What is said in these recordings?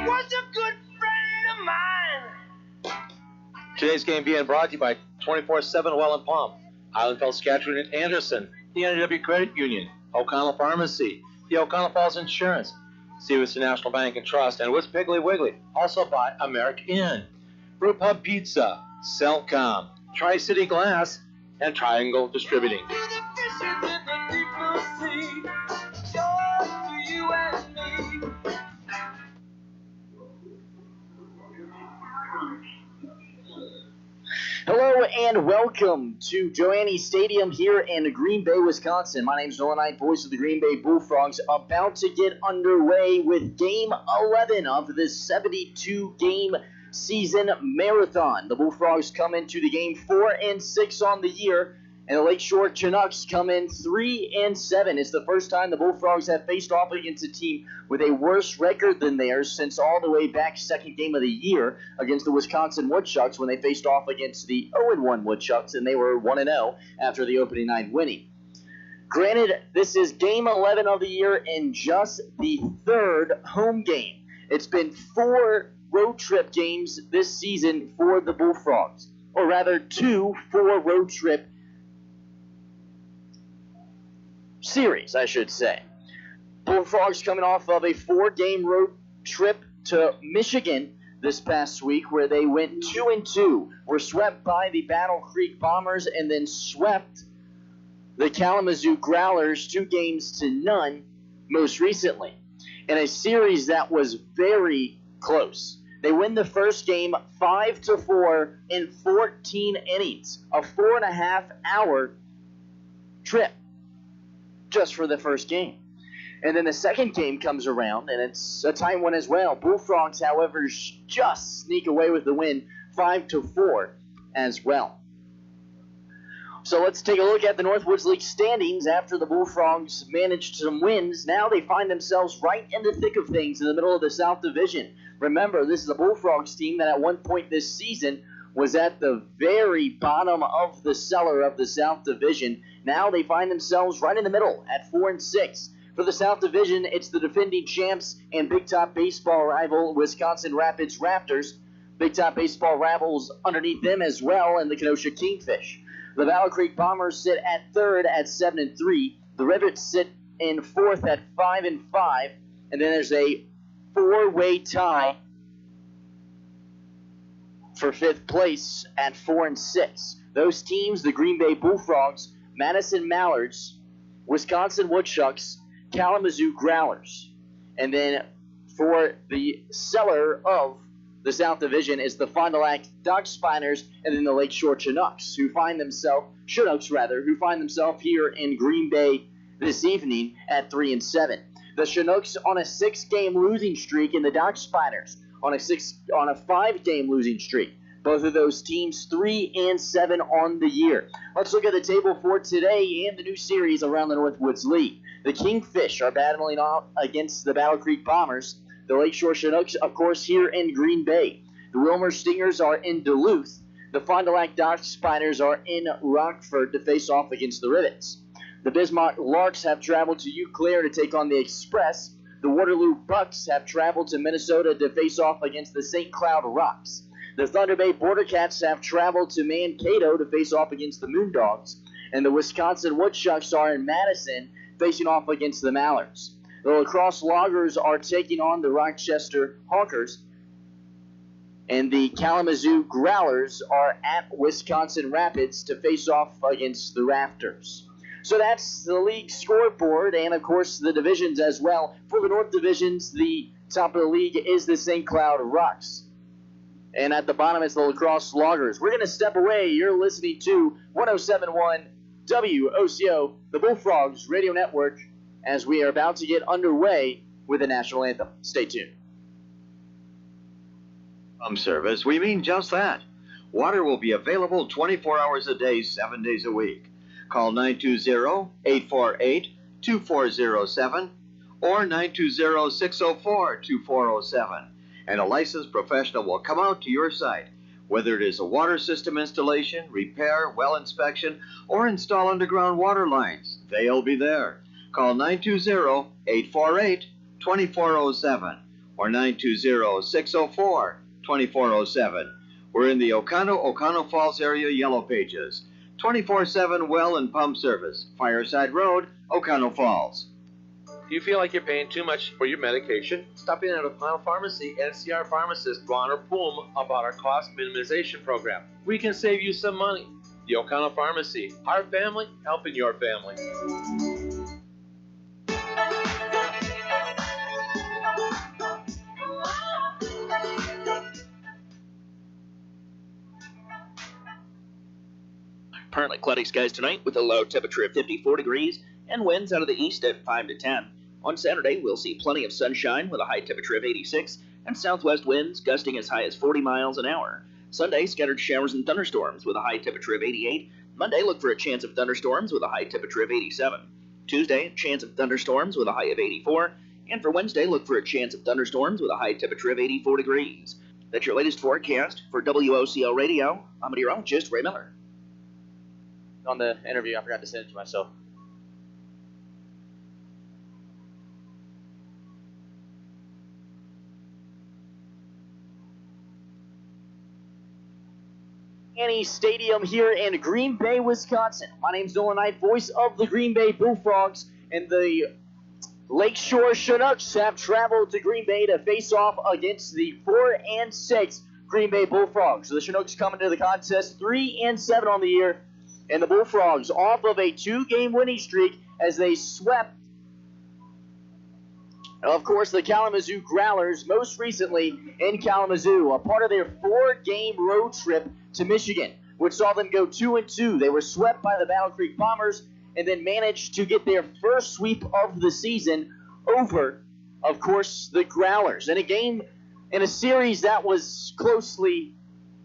was a good friend of mine. Today's game being brought to you by 24/7 Well and Palm, Highland Falls Saskatchewan and Anderson, the NW Credit Union, O'Connell Pharmacy, the O'Connell Falls Insurance, Stevenson National Bank and Trust, and with Piggly Wiggly, also by American Inn, Brew Pub Pizza, Cellcom, Tri-City Glass, and Triangle Distributing. To the fishes in the deep blue sea. Joy to you and me. Hello and welcome to Joanne Stadium here in Green Bay, Wisconsin. My name is Nolan Knight, voice of the Green Bay Bullfrogs, about to get underway with Game 11 of this 72-game season marathon. The Bullfrogs come into the game 4-6 on the year, and the Lakeshore Chinooks come in 3-7. It's the first time the Bullfrogs have faced off against a team with a worse record than theirs since all the way back second game of the year against the Wisconsin Woodchucks when they faced off against the 0-1 Woodchucks, and they were 1-0 after the opening night winning. Granted, this is game 11 of the year and just the third home game. It's been 4 road trip games this season for the Bullfrogs, or rather 2 4 road trip series, I should say. Bullfrogs coming off of a 4-game road trip to Michigan this past week where they went 2-2, were swept by the Battle Creek Bombers, and then swept the Kalamazoo Growlers 2-0 most recently, in a series that was very close. They win the first game 5-4 in 14 innings, a 4.5-hour trip just for the first game. And then the second game comes around, and it's a tight one as well. Bullfrogs, however, just sneak away with the win 5-4 as well. So let's take a look at the Northwoods League standings. After the Bullfrogs managed some wins, now they find themselves right in the thick of things in the middle of the South Division. Remember, this is a Bullfrogs team that at one point this season was at the very bottom of the cellar of the South Division. Now they find themselves right in the middle at 4-6. For the South Division, it's the defending champs and Big Top baseball rival Wisconsin Rapids Raptors. Big Top baseball rivals underneath them as well, and the Kenosha Kingfish. The Battle Creek Bombers sit at third at 7-3. The Rivets sit in fourth at 5-5, and then there's a 4-way tie for fifth place at 4-6. Those teams, the Green Bay Bullfrogs, Madison Mallards, Wisconsin Woodchucks, Kalamazoo Growlers. And then for the cellar of the South Division is the Fond du Lac Dock Spiners, and then the Lakeshore Chinooks, who find themselves here in Green Bay this evening at 3-7. The Chinooks on a 6-game losing streak, and the Dock Spiners on a 5-game losing streak. Both of those teams 3-7 on the year. Let's look at the table for today and the new series around the Northwoods League. The Kingfish are battling off against the Battle Creek Bombers. The Lakeshore Chinooks, of course, here in Green Bay. The Wilmer Stingers are in Duluth. The Fond du Lac Dock Spiners are in Rockford to face off against the Rivets. The Bismarck Larks have traveled to Eau Claire to take on the Express. The Waterloo Bucks have traveled to Minnesota to face off against the St. Cloud Rocks. The Thunder Bay Border Cats have traveled to Mankato to face off against the Moondogs. And the Wisconsin Woodchucks are in Madison facing off against the Mallards. The La Crosse Loggers are taking on the Rochester Hawkers. And the Kalamazoo Growlers are at Wisconsin Rapids to face off against the Rafters. So that's the league scoreboard and, of course, the divisions as well. For the North Divisions, the top of the league is the St. Cloud Rocks. And at the bottom is the La Crosse Loggers. We're going to step away. You're listening to 107.1 WOCO, the Bullfrogs Radio Network, as we are about to get underway with the national anthem. Stay tuned. Service, we mean just that. Water will be available 24 hours a day, 7 days a week. Call 920-848-2407 or 920-604-2407, and a licensed professional will come out to your site. Whether it is a water system installation, repair, well inspection, or install underground water lines, they'll be there. Call 920-848-2407 or 920-604-2407. We're in the Oconto Falls area Yellow Pages. 24/7 well and pump service. Fireside Road, Oconto Falls. Do you feel like you're paying too much for your medication? Stop in at Oconto Pharmacy and see our pharmacist, Ron or Poom, about our cost minimization program. We can save you some money. The Oconto Pharmacy, our family helping your family. Partly cloudy skies tonight with a low temperature of 54 degrees and winds out of the east at 5 to 10. On Saturday, we'll see plenty of sunshine with a high temperature of 86 and southwest winds gusting as high as 40 miles an hour. Sunday, scattered showers and thunderstorms with a high temperature of 88. Monday, look for a chance of thunderstorms with a high temperature of 87. Tuesday, chance of thunderstorms with a high of 84. And for Wednesday, look for a chance of thunderstorms with a high temperature of 84 degrees. That's your latest forecast for WOCL Radio. I'm meteorologist Ray Miller. On the interview, I forgot to send it to myself. Annie Stadium here in Green Bay, Wisconsin. My name's Nolan Knight, voice of the Green Bay Bullfrogs, and the Lakeshore Chinooks have traveled to Green Bay to face off against the 4-6 Green Bay Bullfrogs. So the Chinooks coming to the contest 3-7 on the year, and the Bullfrogs off of a 2-game winning streak as they swept, of course, the Kalamazoo Growlers, most recently in Kalamazoo, a part of their 4-game road trip to Michigan, which saw them go 2-2. They were swept by the Battle Creek Bombers and then managed to get their first sweep of the season over, of course, the Growlers. In a game, in a series that was closely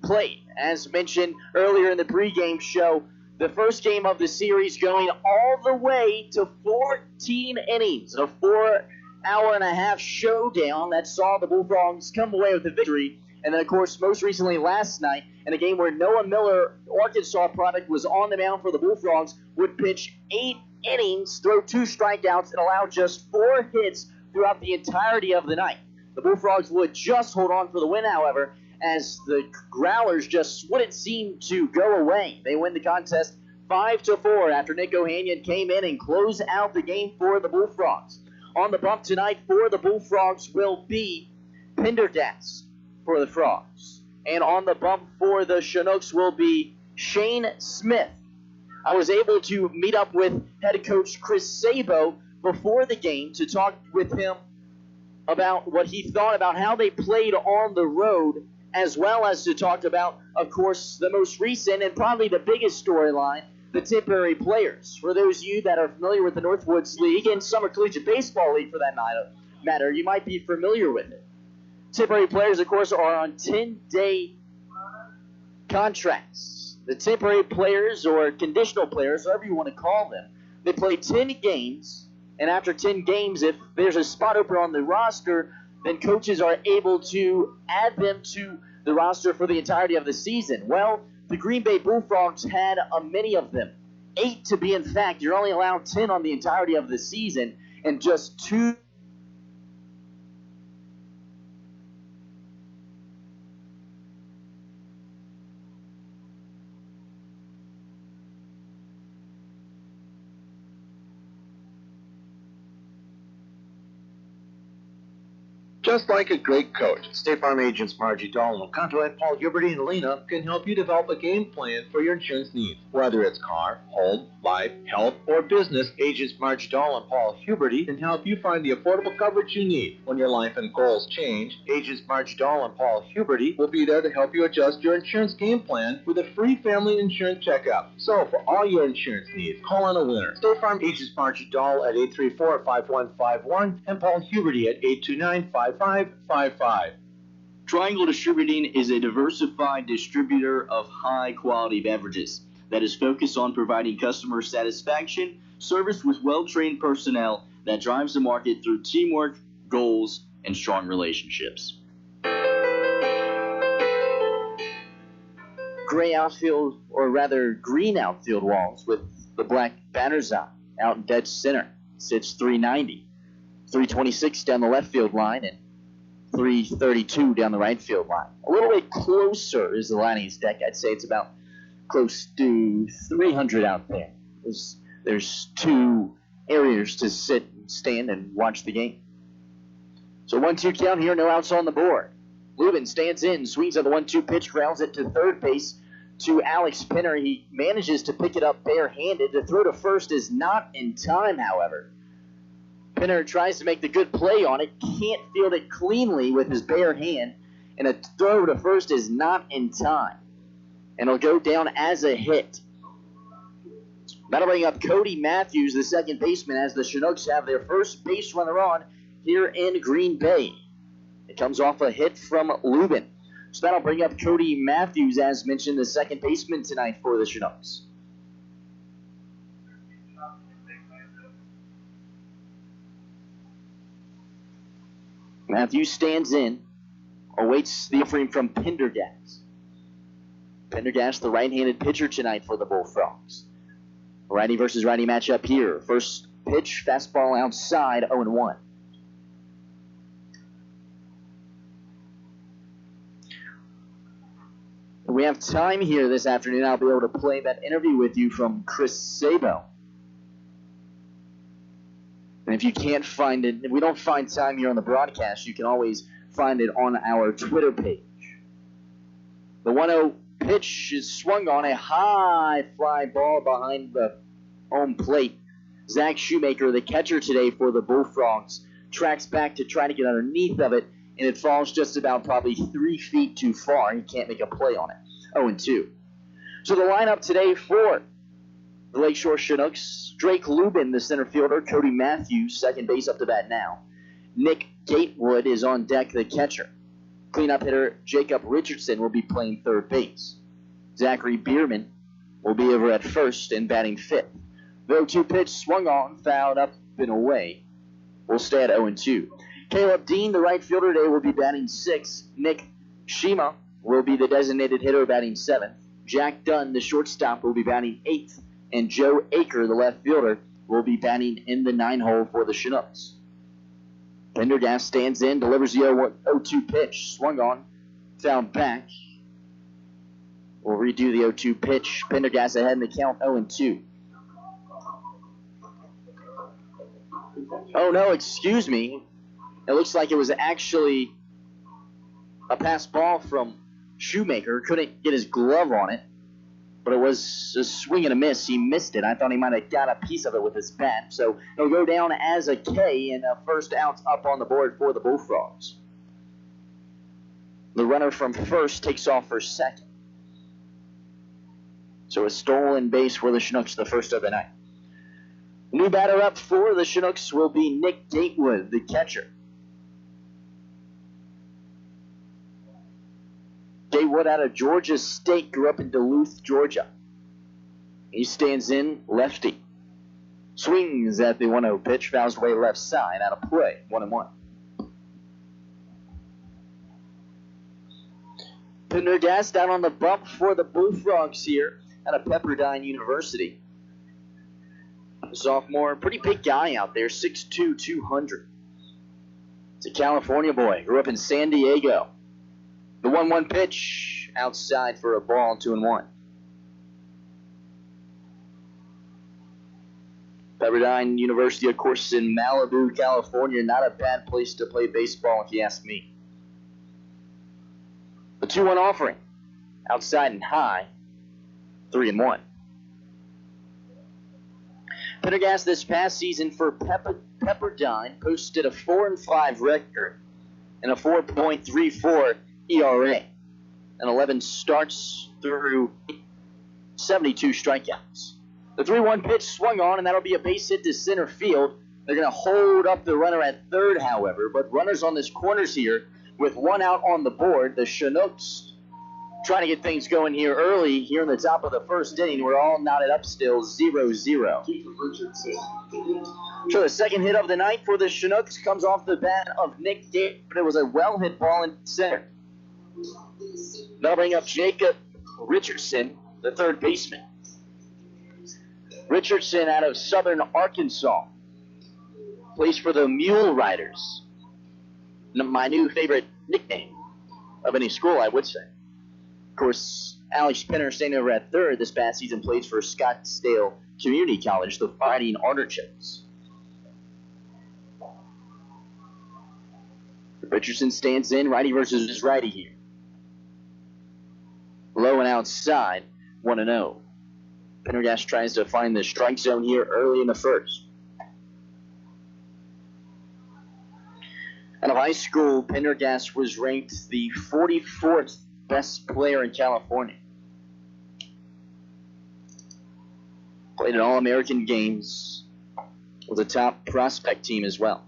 played. As mentioned earlier in the pregame show, the first game of the series going all the way to 14 innings, a 4-hour-and-a-half showdown that saw the Bullfrogs come away with the victory. And then, of course, most recently last night, in a game where Noah Miller, Arkansas product, was on the mound for the Bullfrogs, would pitch 8 innings, throw 2 strikeouts, and allow just 4 hits throughout the entirety of the night. The Bullfrogs would just hold on for the win, however, as the Growlers just wouldn't seem to go away. They win the contest 5-4 after Nick Ohanian came in and closed out the game for the Bullfrogs. On the bump tonight for the Bullfrogs will be Pendergast for the Frogs. And on the bump for the Chinooks will be Shane Smith. I was able to meet up with head coach Chris Sabo before the game to talk with him about what he thought about how they played on the road, as well as to talk about, of course, the most recent and probably the biggest storyline, the temporary players. For those of you that are familiar with the Northwoods League and Summer Collegiate Baseball League for that matter, you might be familiar with it. Temporary players, of course, are on 10-day contracts. The temporary players, or conditional players, however you want to call them, they play 10 games, and after 10 games, if there's a spot open on the roster, then coaches are able to add them to the roster for the entirety of the season. Well, the Green Bay Bullfrogs had many of them. 8 to be in fact. You're only allowed 10 on the entirety of the season, and just 2. Just like a great coach, State Farm agents Margie Dahl, Oconto, and Paul Huberty and Lena can help you develop a game plan for your insurance needs. Whether it's car, home, life, health, or business, agents Margie Dahl and Paul Huberty can help you find the affordable coverage you need. When your life and goals change, agents Margie Dahl and Paul Huberty will be there to help you adjust your insurance game plan with a free family insurance checkup. So for all your insurance needs, call on a winner. State Farm agents Margie Dahl at 834-5151 and Paul Huberty at 829-5555. Triangle Distributing is a diversified distributor of high-quality beverages that is focused on providing customer satisfaction, service with well-trained personnel that drives the market through teamwork, goals, and strong relationships. Gray outfield, or rather green outfield walls with the black banners out in dead center. Sits 390. 326 down the left field line, and 332 down the right field line. A little bit closer is the Liney's deck. I'd say it's about close to 300 out there. There's two areas to sit and stand and watch the game. So 1-2 count here, no outs on the board. Lubin stands in, swings at the 1-2 pitch, grounds it to third base to Alex Pinner. He manages to pick it up barehanded. The throw to first is not in time, however. Pinner tries to make the good play on it, can't field it cleanly with his bare hand, and a throw to first is not in time. And it'll go down as a hit. That'll bring up Cody Matthews, the second baseman, as the Chinooks have their first base runner on here in Green Bay. It comes off a hit from Lubin. So that'll bring up Cody Matthews, as mentioned, the second baseman tonight for the Chinooks. Matthews stands in, awaits the offering from Pendergast. Pendergast, the right-handed pitcher tonight for the Bullfrogs. Righty versus righty matchup here. First pitch, fastball outside, 0-1. We have time here this afternoon. I'll be able to play that interview with you from Chris Sabo. And if you can't find it, if we don't find time here on the broadcast, you can always find it on our Twitter page. The 1-0 pitch is swung on, a high fly ball behind the home plate. Zach Shoemaker, the catcher today for the Bullfrogs, tracks back to try to get underneath of it, and it falls just about probably 3 feet too far. He can't make a play on it. 0-2. So the lineup today for the Lakeshore Chinooks: Drake Lubin, the center fielder; Cody Matthews, second base, up to bat now. Nick Gatewood is on deck, the catcher. Cleanup hitter Jacob Richardson will be playing third base. Zachary Bierman will be over at first and batting fifth. The 0-2 pitch swung on, fouled up and away. We'll stay at 0-2. Caleb Dean, the right fielder today, will be batting sixth. Nick Shima will be the designated hitter, batting seventh. Jack Dunn, the shortstop, will be batting eighth. And Joe Aker, the left fielder, will be batting in the 9-hole for the Chinooks. Pendergast stands in, delivers the 0-2 pitch. Swung on, fouled back. We'll redo the 0-2 pitch. Pendergast ahead in the count, 0-2. Oh, no, excuse me. It looks like it was actually a pass ball from Shoemaker. Couldn't get his glove on it, but it was a swing and a miss. He missed it. I thought he might have got a piece of it with his bat. So it'll go down as a K, and a first out up on the board for the Bullfrogs. The runner from first takes off for second. So a stolen base for the Chinooks, the first of the night. New batter up for the Chinooks will be Nick Gatewood, the catcher. Gatewood out of Georgia State, grew up in Duluth, Georgia. He stands in, lefty. Swings at the 1-0 pitch, fouls away left side, out of play, 1-1. Pendergast down on the bump for the Bullfrogs here out of Pepperdine University. A sophomore, pretty big guy out there, 6'2", 200. It's a California boy, grew up in San Diego. The 1-1 pitch, outside for a ball, 2-1. Pepperdine University, of course, in Malibu, California. Not a bad place to play baseball, if you ask me. The 2-1 offering, outside and high, 3-1. Pendergast this past season for Pepperdine posted a 4-5 record and a 4.34 ERA, and 11 starts through 72 strikeouts. The 3-1 pitch swung on, and that'll be a base hit to center field. They're going to hold up the runner at third, however, but runners on this corners here with one out on the board. The Chinooks trying to get things going here early here in the top of the first inning. We're all knotted up still, 0-0. So the second hit of the night for the Chinooks comes off the bat of Nick Gates, but it was a well-hit ball in center. That'll bring up Jacob Richardson, the third baseman. Richardson out of Southern Arkansas plays for the Mule Riders. my new favorite nickname of any school, I would say. Of course, Alex Penner, staying over at third this past season, plays for Scottsdale Community College, the Fighting Artichokes. Richardson stands in, righty versus righty here. Low and outside, 1-0. Pendergast tries to find the strike zone here early in the first. Out of high school, Pendergast was ranked the 44th best player in California. Played in All-American games with a top prospect team as well.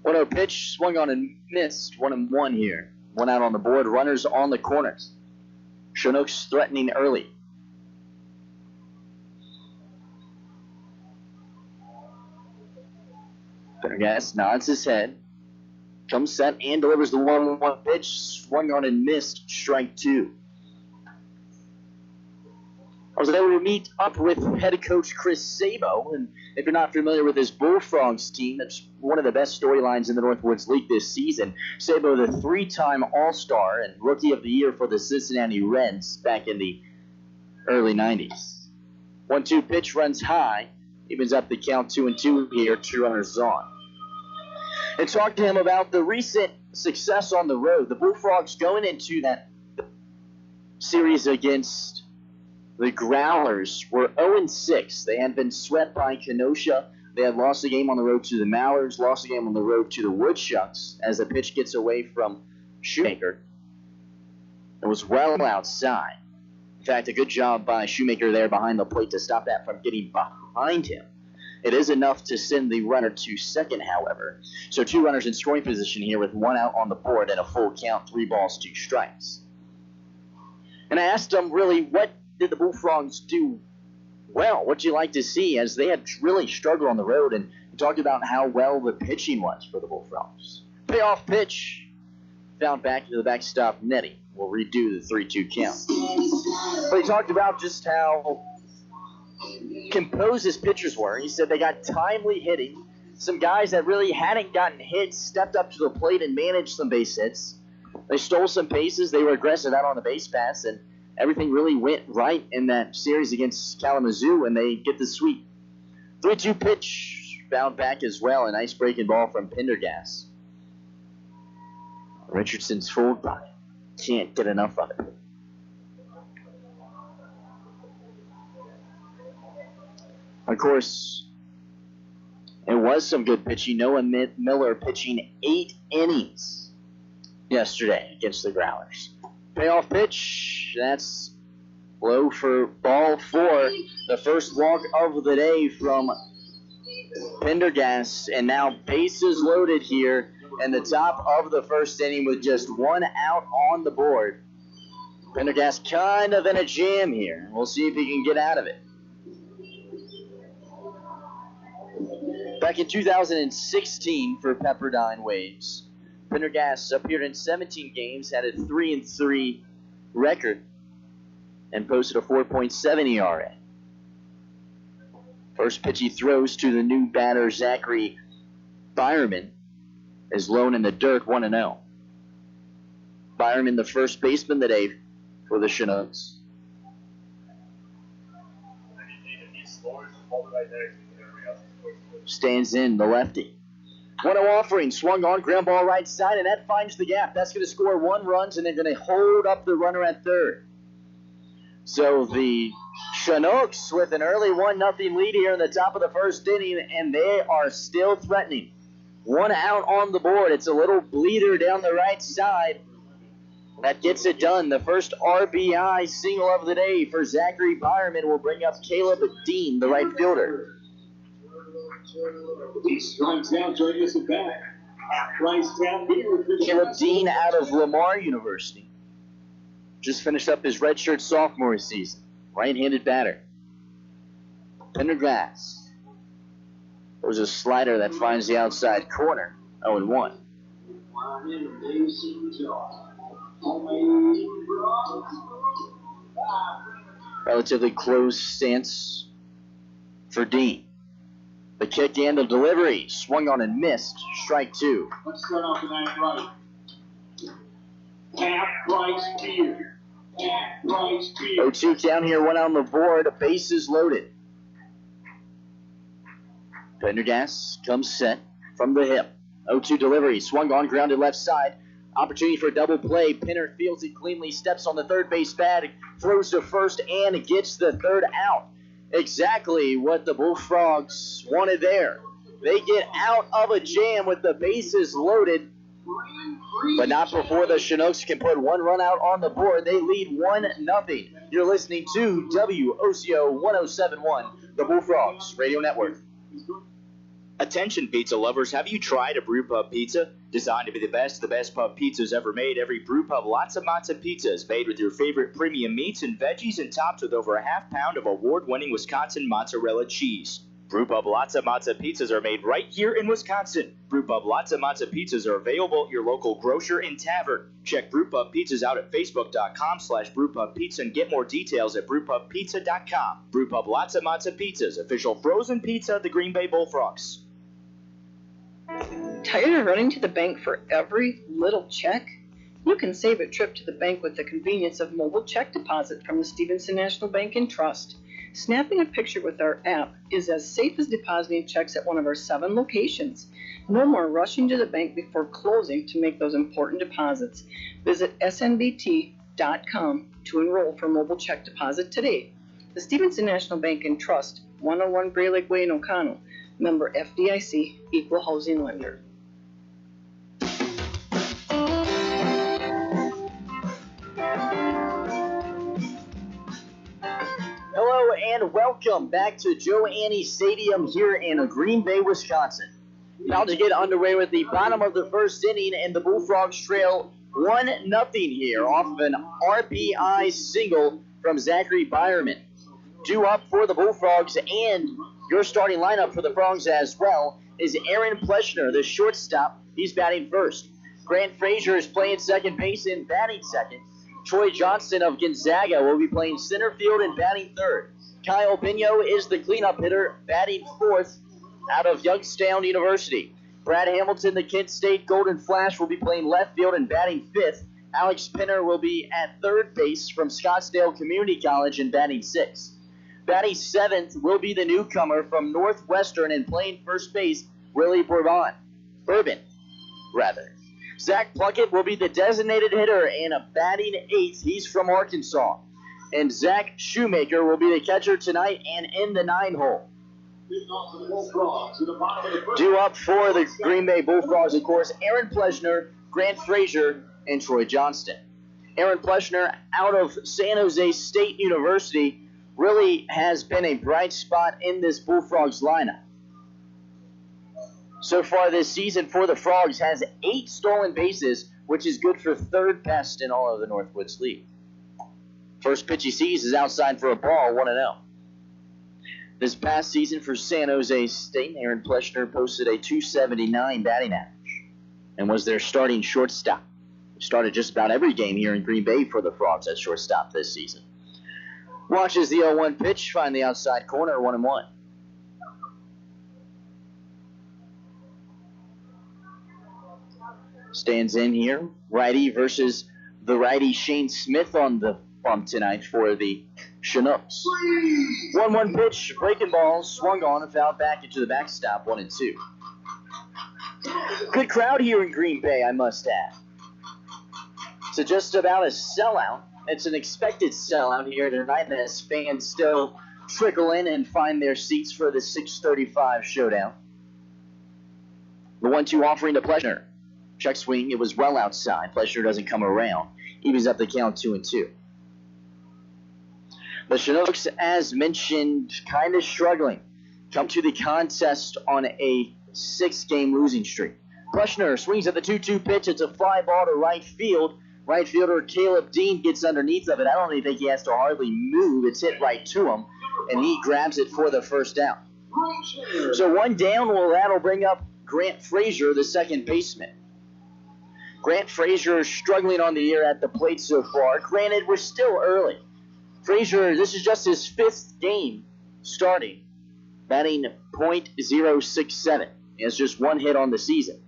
1-0 pitch, swung on and missed. 1-1 here. One out on the board, runners on the corners. Chinooks threatening early. Pendergast nods his head, comes set and delivers the 1-1 pitch, swung on and missed, strike two. I was able to meet up with head coach Chris Sabo, and if you're not familiar with his Bullfrogs team, that's one of the best storylines in the Northwoods League this season. Sabo, the three-time All-Star and Rookie of the Year for the Cincinnati Reds back in the early 90s. 1-2 pitch runs high, evens up the count 2-2 here, two runners on. And talk to him about the recent success on the road. The Bullfrogs going into that series against the Growlers were 0-6. They had been swept by Kenosha. They had lost the game on the road to the Mallards, lost the game on the road to the Woodchucks as the pitch gets away from Shoemaker. It was well outside. In fact, a good job by Shoemaker there behind the plate to stop that from getting behind him. It is enough to send the runner to second, however. So two runners in scoring position here with one out on the board and a full count, 3 balls, 2 strikes. And I asked him really, what did the Bullfrogs do well? What'd you like to see, as they had really struggled on the road, and talked about how well the pitching was for the Bullfrogs. Payoff pitch, found back into the backstop netting. We'll redo the 3-2 count. But he talked about just how composed his pitchers were. He said they got timely hitting. Some guys that really hadn't gotten hits stepped up to the plate and managed some base hits. They stole some bases. They were aggressive out on the base pass, and everything really went right in that series against Kalamazoo, and they get the sweep. 3-2 pitch, found back as well. A nice breaking ball from Pendergast. Richardson's fooled by it. Can't get enough of it. Of course, it was some good pitching. Noah Miller pitching 8 innings yesterday against the Growlers. Payoff pitch, that's low for ball 4. The first walk of the day from Pendergast, and now bases loaded here in the top of the first inning with just 1 out on the board. Pendergast kind of in a jam here. We'll see if he can get out of it. Back in 2016 for Pepperdine Waves, Pendergast appeared in 17 games, had a 3-3 record, and posted a 4.7 ERA. First pitch he throws to the new batter, Zachary Byerman, is low in the dirt, 1-0. Byerman, the first baseman today for the Chinooks. Stands in, the lefty. 1-0 offering, swung on, ground ball right side, and that finds the gap. That's going to score 1 run, and they're going to hold up the runner at third. So the Chinooks with an early 1-0 lead here in the top of the first inning, and they are still threatening. 1 out on the board. It's a little bleeder down the right side. That gets it done. The first RBI single of the day for Zachary Byerman will bring up Caleb Dean, the right fielder. He strikes out, joining us at bat. Caleb Dean out of Lamar University. Just finished up his redshirt sophomore season. Right-handed batter. Pendergast. There's a slider that finds the outside corner. 0-1. Relatively close stance for Dean. The kick and the delivery. Swung on and missed. Strike two. Let's start off the ninth right. Tap Bryce Beer. Tap Bryce Beer. 0-2 down here, one on the board. Bases loaded. Pendergast comes set from the hip. 0-2 delivery. Swung on, grounded left side. Opportunity for a double play. Pinner fields it cleanly, steps on the third base pad, throws to first, and gets the third out. Exactly what the Bullfrogs wanted there. They get out of a jam with the bases loaded, but not before the Chinooks can put one run out on the board. They lead 1-0. You're listening to WOCO 1071, the Bullfrogs Radio Network. Attention pizza lovers, have you tried a Brewpub pizza? Designed to be the best pub pizzas ever made, every Brewpub Lots of Matza pizza is made with your favorite premium meats and veggies and topped with over a half-pound of award-winning Wisconsin mozzarella cheese. Brewpub Lots of Matza pizzas are made right here in Wisconsin. Brewpub Lots of Matza pizzas are available at your local grocer and tavern. Check Brewpub Pizzas out at facebook.com/brewpubpizza and get more details at brewpubpizza.com. Brewpub Lots of Matza pizzas, official frozen pizza of the Green Bay Bullfrogs. Tired of running to the bank for every little check? You can save a trip to the bank with the convenience of mobile check deposit from the Stevenson National Bank and Trust. Snapping a picture with our app is as safe as depositing checks at one of our 7 locations. No more rushing to the bank before closing to make those important deposits. Visit snbt.com to enroll for mobile check deposit today. The Stevenson National Bank and Trust, 101 Gray Lake Way in O'Connell. Member FDIC, Equal Housing Lender. Hello and welcome back to Joe Annie Stadium here in Green Bay, Wisconsin. About to get underway with the bottom of the first inning, and the Bullfrogs trail 1-0 here off of an RBI single from Zachary Byerman. Due up for the Bullfrogs, and your starting lineup for the Frogs as well is Aaron Pleschner, the shortstop. He's batting first. Grant Frazier is playing second base and batting second. Troy Johnston of Gonzaga will be playing center field and batting third. Kyle Bino is the cleanup hitter, batting fourth out of Youngstown University. Brad Hamilton, the Kent State Golden Flash, will be playing left field and batting fifth. Alex Pinner will be at third base from Scottsdale Community College and batting sixth. Batting seventh will be the newcomer from Northwestern and playing first base, Willie Bourbon. Zach Plunkett will be the designated hitter and a batting eighth. He's from Arkansas. And Zach Shoemaker will be the catcher tonight and in the 9-hole. Due up for the Green Bay Bullfrogs, of course, Aaron Pleschner, Grant Frazier, and Troy Johnston. Aaron Pleschner out of San Jose State University really has been a bright spot in this Bullfrogs lineup. So far this season for the Frogs has 8 stolen bases, which is good for third best in all of the Northwoods League. First pitch he sees is outside for a ball, 1-0. This past season for San Jose State, Aaron Pleschner posted a .279 batting average and was their starting shortstop. He started just about every game here in Green Bay for the Frogs at shortstop this season. Watches the 0-1 pitch, find the outside corner, 1-1. Stands in here, righty versus the righty Shane Smith on the bump tonight for the Chinooks. 1-1 pitch, breaking ball, swung on and fouled back into the backstop, 1-2. Good crowd here in Green Bay, I must add. So just about a sellout. It's an expected sellout here tonight as fans still trickle in and find their seats for the 6:35 showdown. The 1-2 offering to Pleschner. Check swing, it was well outside. Pleschner doesn't come around. Evens up the count 2-2. The Chinooks, as mentioned, kind of struggling. Come to the contest on a 6-game losing streak. Pleschner swings at the 2-2 pitch. It's a fly ball to right field. Right fielder Caleb Dean gets underneath of it. I don't even think he has to hardly move. It's hit right to him, and he grabs it for the first down. So one down, that'll bring up Grant Frazier, the second baseman. Grant Frazier is struggling on the year at the plate so far. Granted, we're still early. Frazier, this is just his 5th game starting batting .067. He has just one hit on the season.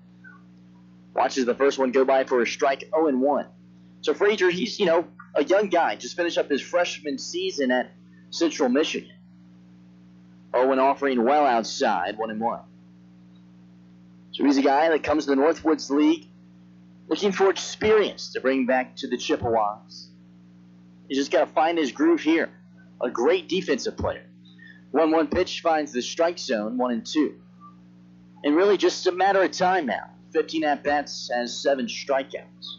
Watches the first one go by for a strike, 0-1. So Frazier, he's, a young guy, just finished up his freshman season at Central Michigan. Owen offering well outside, 1-1. So he's a guy that comes to the Northwoods League looking for experience to bring back to the Chippewas. He's just got to find his groove here. A great defensive player. 1-1 pitch finds the strike zone, 1-2. And really just a matter of time now. 15 at-bats, has 7 strikeouts.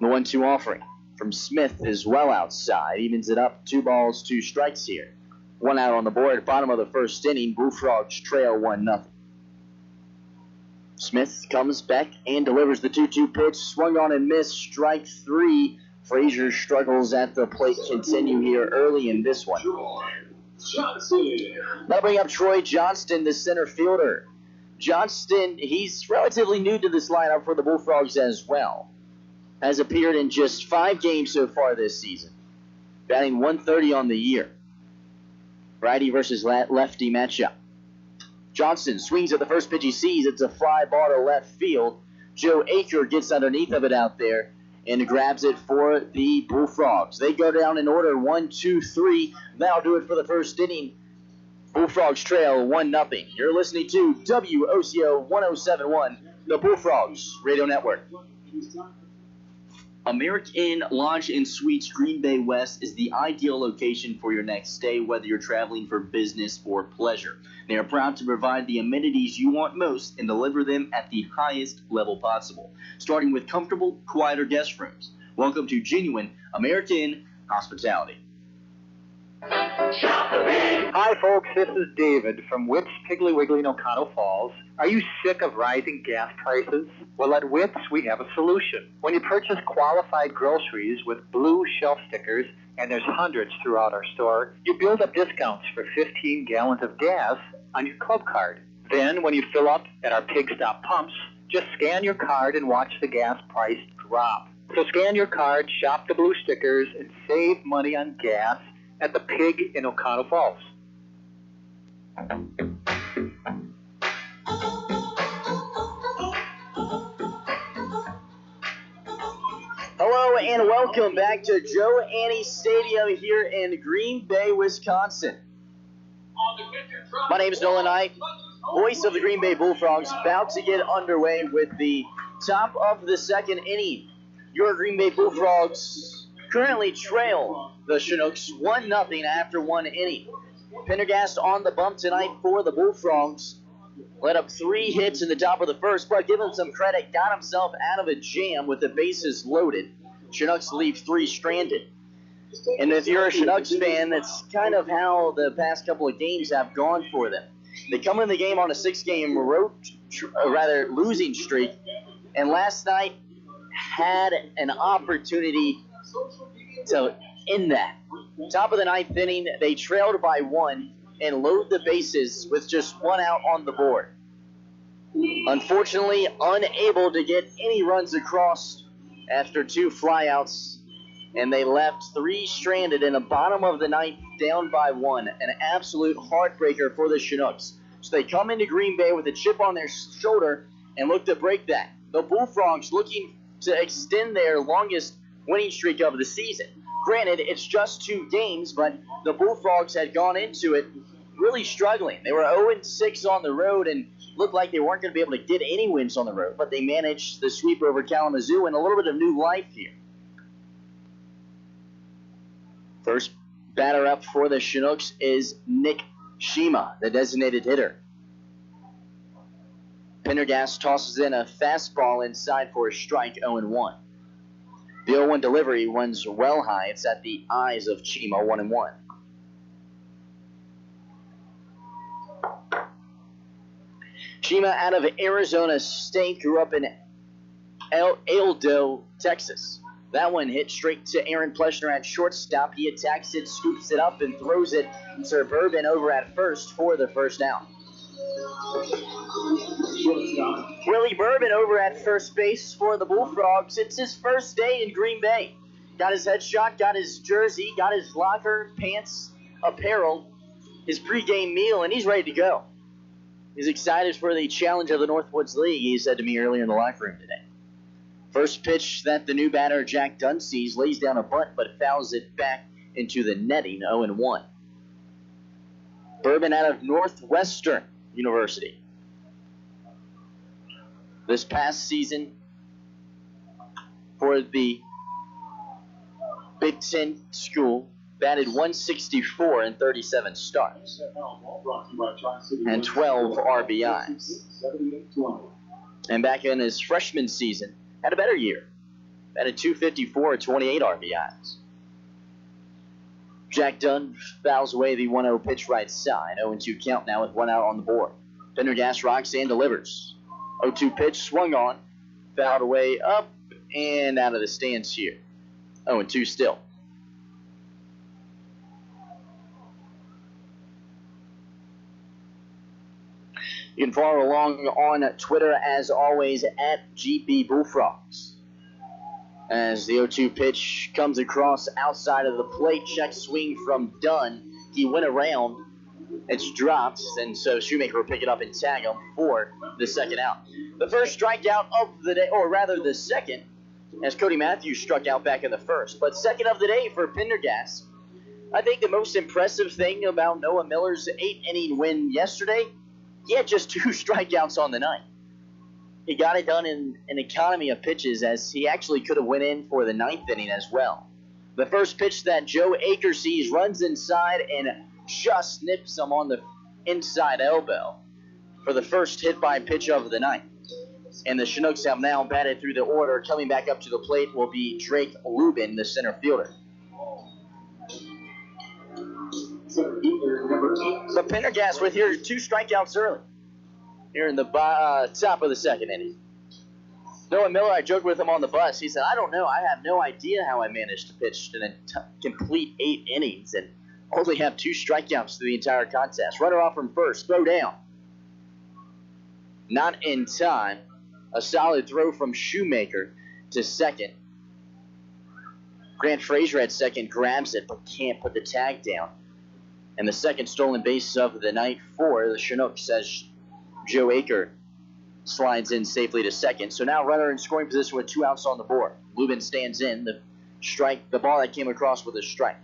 The 1-2 offering from Smith is well outside. Evens it up. 2 balls, 2 strikes here. 1 out on the board. Bottom of the first inning. Bullfrogs trail 1-0. Smith comes back and delivers the 2-2 pitch. Swung on and missed. Strike 3. Frazier struggles at the plate. Continue here early in this one. That'll bring up Troy Johnston, the center fielder. Johnston, he's relatively new to this lineup for the Bullfrogs as well. Has appeared in just 5 games so far this season. Batting .130 on the year. Righty versus lefty matchup. Johnston swings at the first pitch he sees. It's a fly ball to left field. Joe Aker gets underneath of it out there and grabs it for the Bullfrogs. They go down in order, 1, 2, 3. That'll do it for the first inning. Bullfrogs trail 1-0. You're listening to WOCO 1071, the Bullfrogs Radio Network. American Lodge and Suites Green Bay West is the ideal location for your next stay, whether you're traveling for business or pleasure. They are proud to provide the amenities you want most and deliver them at the highest level possible, starting with comfortable, quieter guest rooms. Welcome to genuine American hospitality. Hi, folks. This is David from Witt's Piggly Wiggly in Oconto Falls. Are you sick of rising gas prices? Well, at Witt's, we have a solution. When you purchase qualified groceries with blue shelf stickers, and there's hundreds throughout our store, you build up discounts for 15 gallons of gas on your club card. Then, when you fill up at our Pig Stop pumps, just scan your card and watch the gas price drop. So scan your card, shop the blue stickers, and save money on gas at the Pig in Oconto Falls. Hello and welcome back to Joe Annie Stadium here in Green Bay, Wisconsin. My name is Nolan Knight, voice of the Green Bay Bullfrogs, about to get underway with the top of the second inning. Your Green Bay Bullfrogs currently trail the Chinooks 1-0 after 1 inning. Pendergast on the bump tonight for the Bullfrogs. Let up 3 hits in the top of the first, but give him some credit, got himself out of a jam with the bases loaded. Chinooks leave 3 stranded. And if you're a Chinooks fan, that's kind of how the past couple of games have gone for them. They come in the game on a 6-game losing streak, and last night had an opportunity to end that. Top of the 9th inning, they trailed by 1 and load the bases with just 1 out on the board. Unfortunately, unable to get any runs across after 2 flyouts, and they left 3 stranded in the bottom of the 9th, down by 1. An absolute heartbreaker for the Chinooks. So they come into Green Bay with a chip on their shoulder and look to break that. The Bullfrogs looking to extend their longest winning streak of the season. Granted, it's just 2 games, but the Bullfrogs had gone into it really struggling. They were 0-6 on the road and looked like they weren't going to be able to get any wins on the road, but they managed the sweep over Kalamazoo and a little bit of new life here. First batter up for the Chinooks is Nick Shima, the designated hitter. Pendergast tosses in a fastball inside for a strike, 0-1. The 0-1 delivery runs well high. It's at the eyes of Shima, 1-1. Shima out of Arizona State, grew up in Aldo, Texas. That one hit straight to Aaron Pleschner at shortstop. He attacks it, scoops it up, and throws it to Bourbon over at first for the first out. Willie Bourbon over at first base for the Bullfrogs. It's his first day in Green Bay. Got his headshot, got his jersey, got his locker, pants, apparel, his pregame meal, and he's ready to go. He's excited for the challenge of the Northwoods League, he said to me earlier in the locker room today. First pitch that the new batter, Jack Dunn, sees, lays down a bunt, but fouls it back into the netting, 0-1. Bourbon out of Northwestern University. This past season, for the Big Ten school, batted 164 in 37 starts and 12 RBIs. And back in his freshman season, had a better year. Batted 254 at 28 RBIs. Jack Dunn fouls away the 1-0 pitch right side. 0-2 count now with 1 out on the board. Pendergast rocks and delivers. 0-2 pitch swung on, fouled away up and out of the stands here. 0-2 still. You can follow along on Twitter, as always, at GP Bullfrogs. As the 0-2 pitch comes across outside of the plate, check swing from Dunn. He went around. It's dropped, and so Shoemaker will pick it up and tag him for the second out. The first strikeout of the day, or rather the second, as Cody Matthews struck out back in the first. But second of the day for Pendergast. I think the most impressive thing about Noah Miller's 8-inning win yesterday, he had just 2 strikeouts on the night. He got it done in an economy of pitches, as he actually could have went in for the 9th inning as well. The first pitch that Joe Aker sees, runs inside and just nips him on the inside elbow for the first hit by pitch of the night. And the Chinooks have now batted through the order. Coming back up to the plate will be Drake Lubin, the center fielder. So Pendergast with here 2 strikeouts early here in the top of the second inning. Noah Miller, I joked with him on the bus. He said, I don't know. I have no idea how I managed to pitch to complete 8 innings and only have 2 strikeouts through the entire contest. Runner off from first. Throw down. Not in time. A solid throw from Shoemaker to second. Grant Frazier at second grabs it but can't put the tag down. And the second stolen base of the night for the Chinooks as Joe Aker slides in safely to second. So now runner in scoring position with 2 outs on the board. Lubin stands in. The ball that came across with a strike.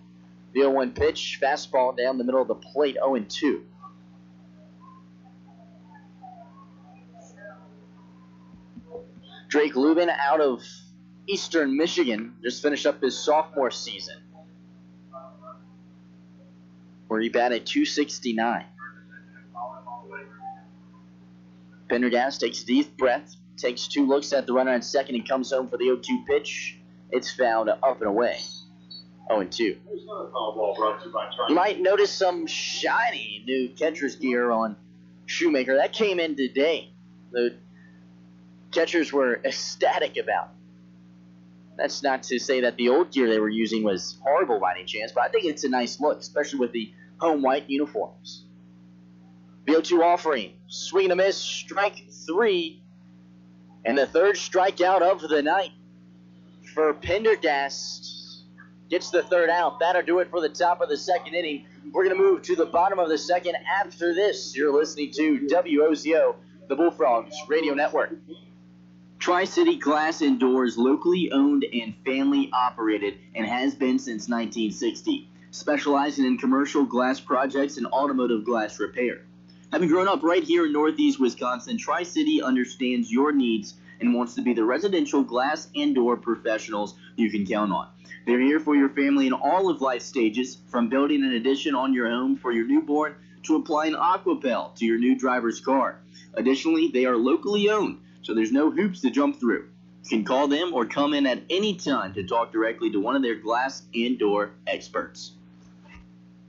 The 0-1 pitch, fastball down the middle of the plate, 0-2. Drake Lubin out of Eastern Michigan just finished up his sophomore season, where he batted .269. Pendergast takes a deep breath, takes 2 looks at the runner at second, and comes home for the 0-2 pitch. It's fouled up and away. 0-2. You might notice some shiny new catcher's gear on Shoemaker. That came in today. The catchers were ecstatic about it. That's not to say that the old gear they were using was horrible by any chance, but I think it's a nice look, especially with the home white uniforms. The 0-2 offering. Swing and a miss. Strike 3. And the third strikeout of the night for Pendergast. Gets the third out. That'll do it for the top of the second inning. We're going to move to the bottom of the second after this. You're listening to WOZO, the Bullfrogs Radio Network. Tri-City Glass and Doors, locally owned and family operated, and has been since 1960, specializing in commercial glass projects and automotive glass repair. Having grown up right here in Northeast Wisconsin, Tri-City understands your needs and wants to be the residential glass and door professionals you can count on. They're here for your family in all of life stages, from building an addition on your home for your newborn to applying Aquapel to your new driver's car. Additionally, they are locally owned, so there's no hoops to jump through. You can call them or come in at any time to talk directly to one of their glass and door experts.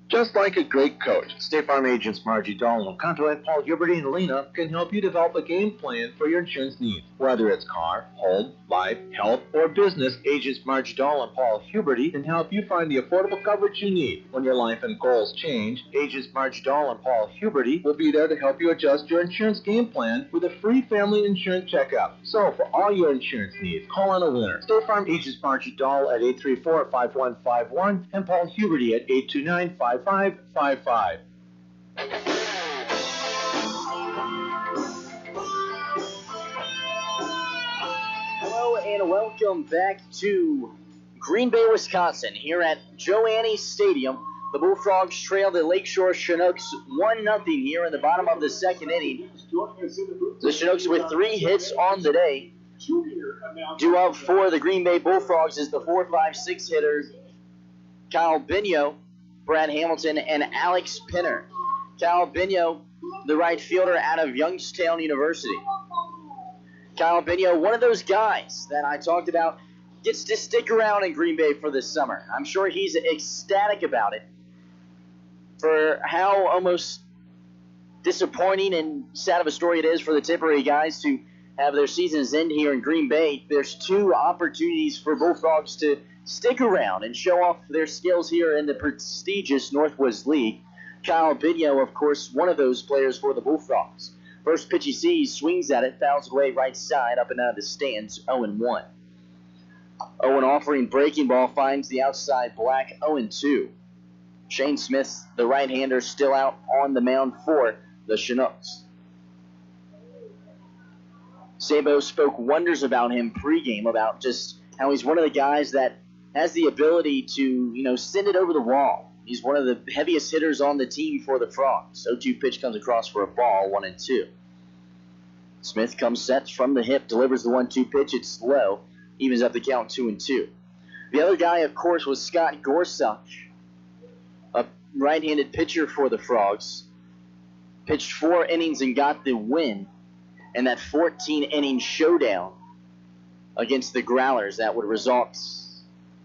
Just like a great coach, State Farm agents Margie Dolan, Conto and Paul Huberty and Lena can help you develop a game plan for your insurance needs. Whether it's car, home, life, health, or business, agents Margie Dolan and Paul Huberty can help you find the affordable coverage you need. When your life and goals change, agents Margie Dolan and Paul Huberty will be there to help you adjust your insurance game plan with a free family insurance checkup. So for all your insurance needs, call on a winner. State Farm agents Margie Dolan at 834-5151 and Paul Huberty at 829-5151. 5555. Hello and welcome back to Green Bay, Wisconsin, here at Joanney Stadium. The Bullfrogs trail the Lakeshore Chinooks 1-0 here in the bottom of the second inning. The Chinooks with 3 hits on the day. Due up for the Green Bay Bullfrogs is the 4-5-6 hitter Kyle Bino, Brad Hamilton, and Alex Pinner. Kyle Bino, the right fielder out of Youngstown University. Kyle Bino, one of those guys that I talked about, gets to stick around in Green Bay for this summer. I'm sure he's ecstatic about it. For how almost disappointing and sad of a story it is for the Tipperary guys to have their seasons end here in Green Bay, there's 2 opportunities for Bullfrogs to stick around and show off their skills here in the prestigious Northwoods League. Kyle Bino, of course, one of those players for the Bullfrogs. First pitch he sees, swings at it, fouls away right side, up and out of the stands, 0-1. Owen offering breaking ball, finds the outside black, 0-2. Shane Smith, the right-hander, still out on the mound for the Chinooks. Sabo spoke wonders about him pregame, about just how he's one of the guys that has the ability to, send it over the wall. He's one of the heaviest hitters on the team for the Frogs. 0-2 pitch comes across for a ball, 1-2. Smith comes set from the hip, delivers the 1-2 pitch. It's low, evens up the count, 2-2. The other guy, of course, was Scott Gorsuch, a right-handed pitcher for the Frogs. Pitched 4 innings and got the win in that 14-inning showdown against the Growlers that would result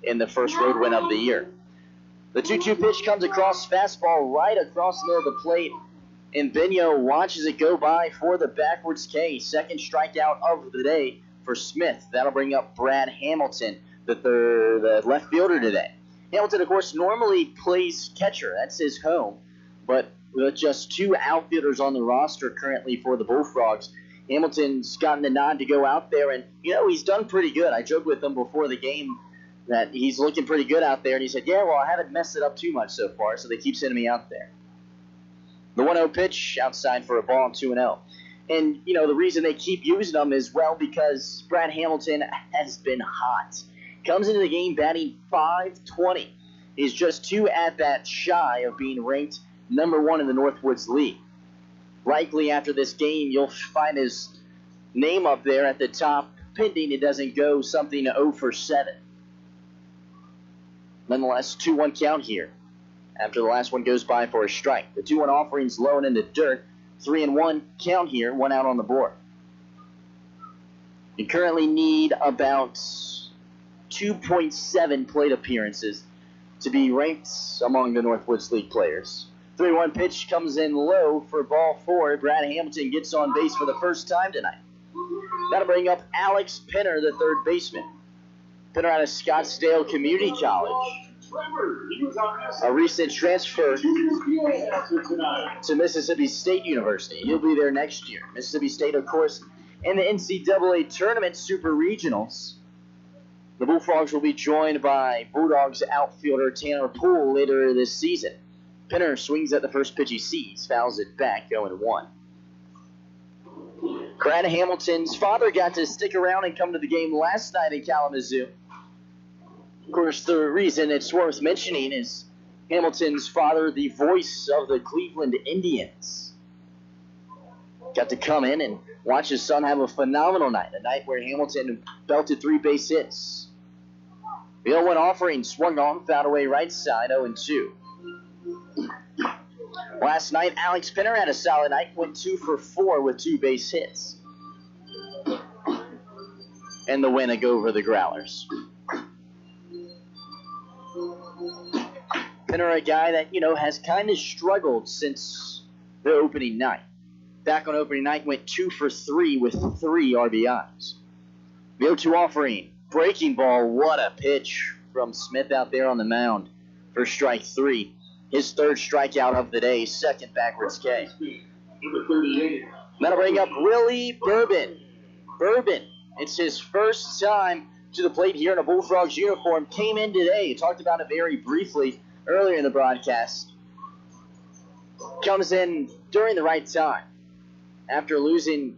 in the first road win of the year. The 2-2 pitch comes across, fastball right across the middle of the plate, and Bino watches it go by for the backwards K. Second strikeout of the day for Smith. That'll bring up Brad Hamilton, the left fielder today. Hamilton, of course, normally plays catcher. That's his home. But with just 2 outfielders on the roster currently for the Bullfrogs, Hamilton's gotten the nod to go out there, and, he's done pretty good. I joked with him before the game that he's looking pretty good out there, and he said, yeah, well, I haven't messed it up too much so far, so they keep sending me out there. The 1-0 pitch, outside for a ball, 2-0. And, the reason they keep using him is, well, because Brad Hamilton has been hot. Comes into the game batting .520. He's just 2 at-bats shy of being ranked number 1 in the Northwoods League. Likely after this game, you'll find his name up there at the top, pending it doesn't go something 0 for 7. Nonetheless, 2-1 count here after the last one goes by for a strike. The 2-1 offering's low and in the dirt. 3-1 count here, 1 out on the board. You currently need about 2.7 plate appearances to be ranked among the Northwoods League players. 3-1 pitch comes in low for ball 4. Brad Hamilton gets on base for the first time tonight. That'll bring up Alex Pinner, the third baseman. Pinner out of Scottsdale Community College. A recent transfer to Mississippi State University. He'll be there next year. Mississippi State, of course, in the NCAA Tournament Super Regionals. The Bullfrogs will be joined by Bulldogs outfielder Tanner Poole later this season. Pinner swings at the first pitch he sees, fouls it back, 0-1. Brad Hamilton's father got to stick around and come to the game last night in Kalamazoo. Of course, the reason it's worth mentioning is Hamilton's father, the voice of the Cleveland Indians. Got to come in and watch his son have a phenomenal night, a night where Hamilton belted 3 base hits. The 0-1 offering swung on, fouled away right side, 0-2. Last night, Alex Pinner had a solid night, went 2 for 4 with 2 base hits. And the win over the Growlers. Pinner, a guy that, has kind of struggled since the opening night. Back on opening night, went 2 for 3 with 3 RBIs. The 0-2 offering, breaking ball, what a pitch from Smith out there on the mound for strike 3. His third strikeout of the day, second backwards K. That'll bring up Willie Bourbon. Bourbon, it's his first time to the plate here in a Bullfrogs uniform. Came in today, talked about it very briefly earlier in the broadcast. comes in during the right time. After losing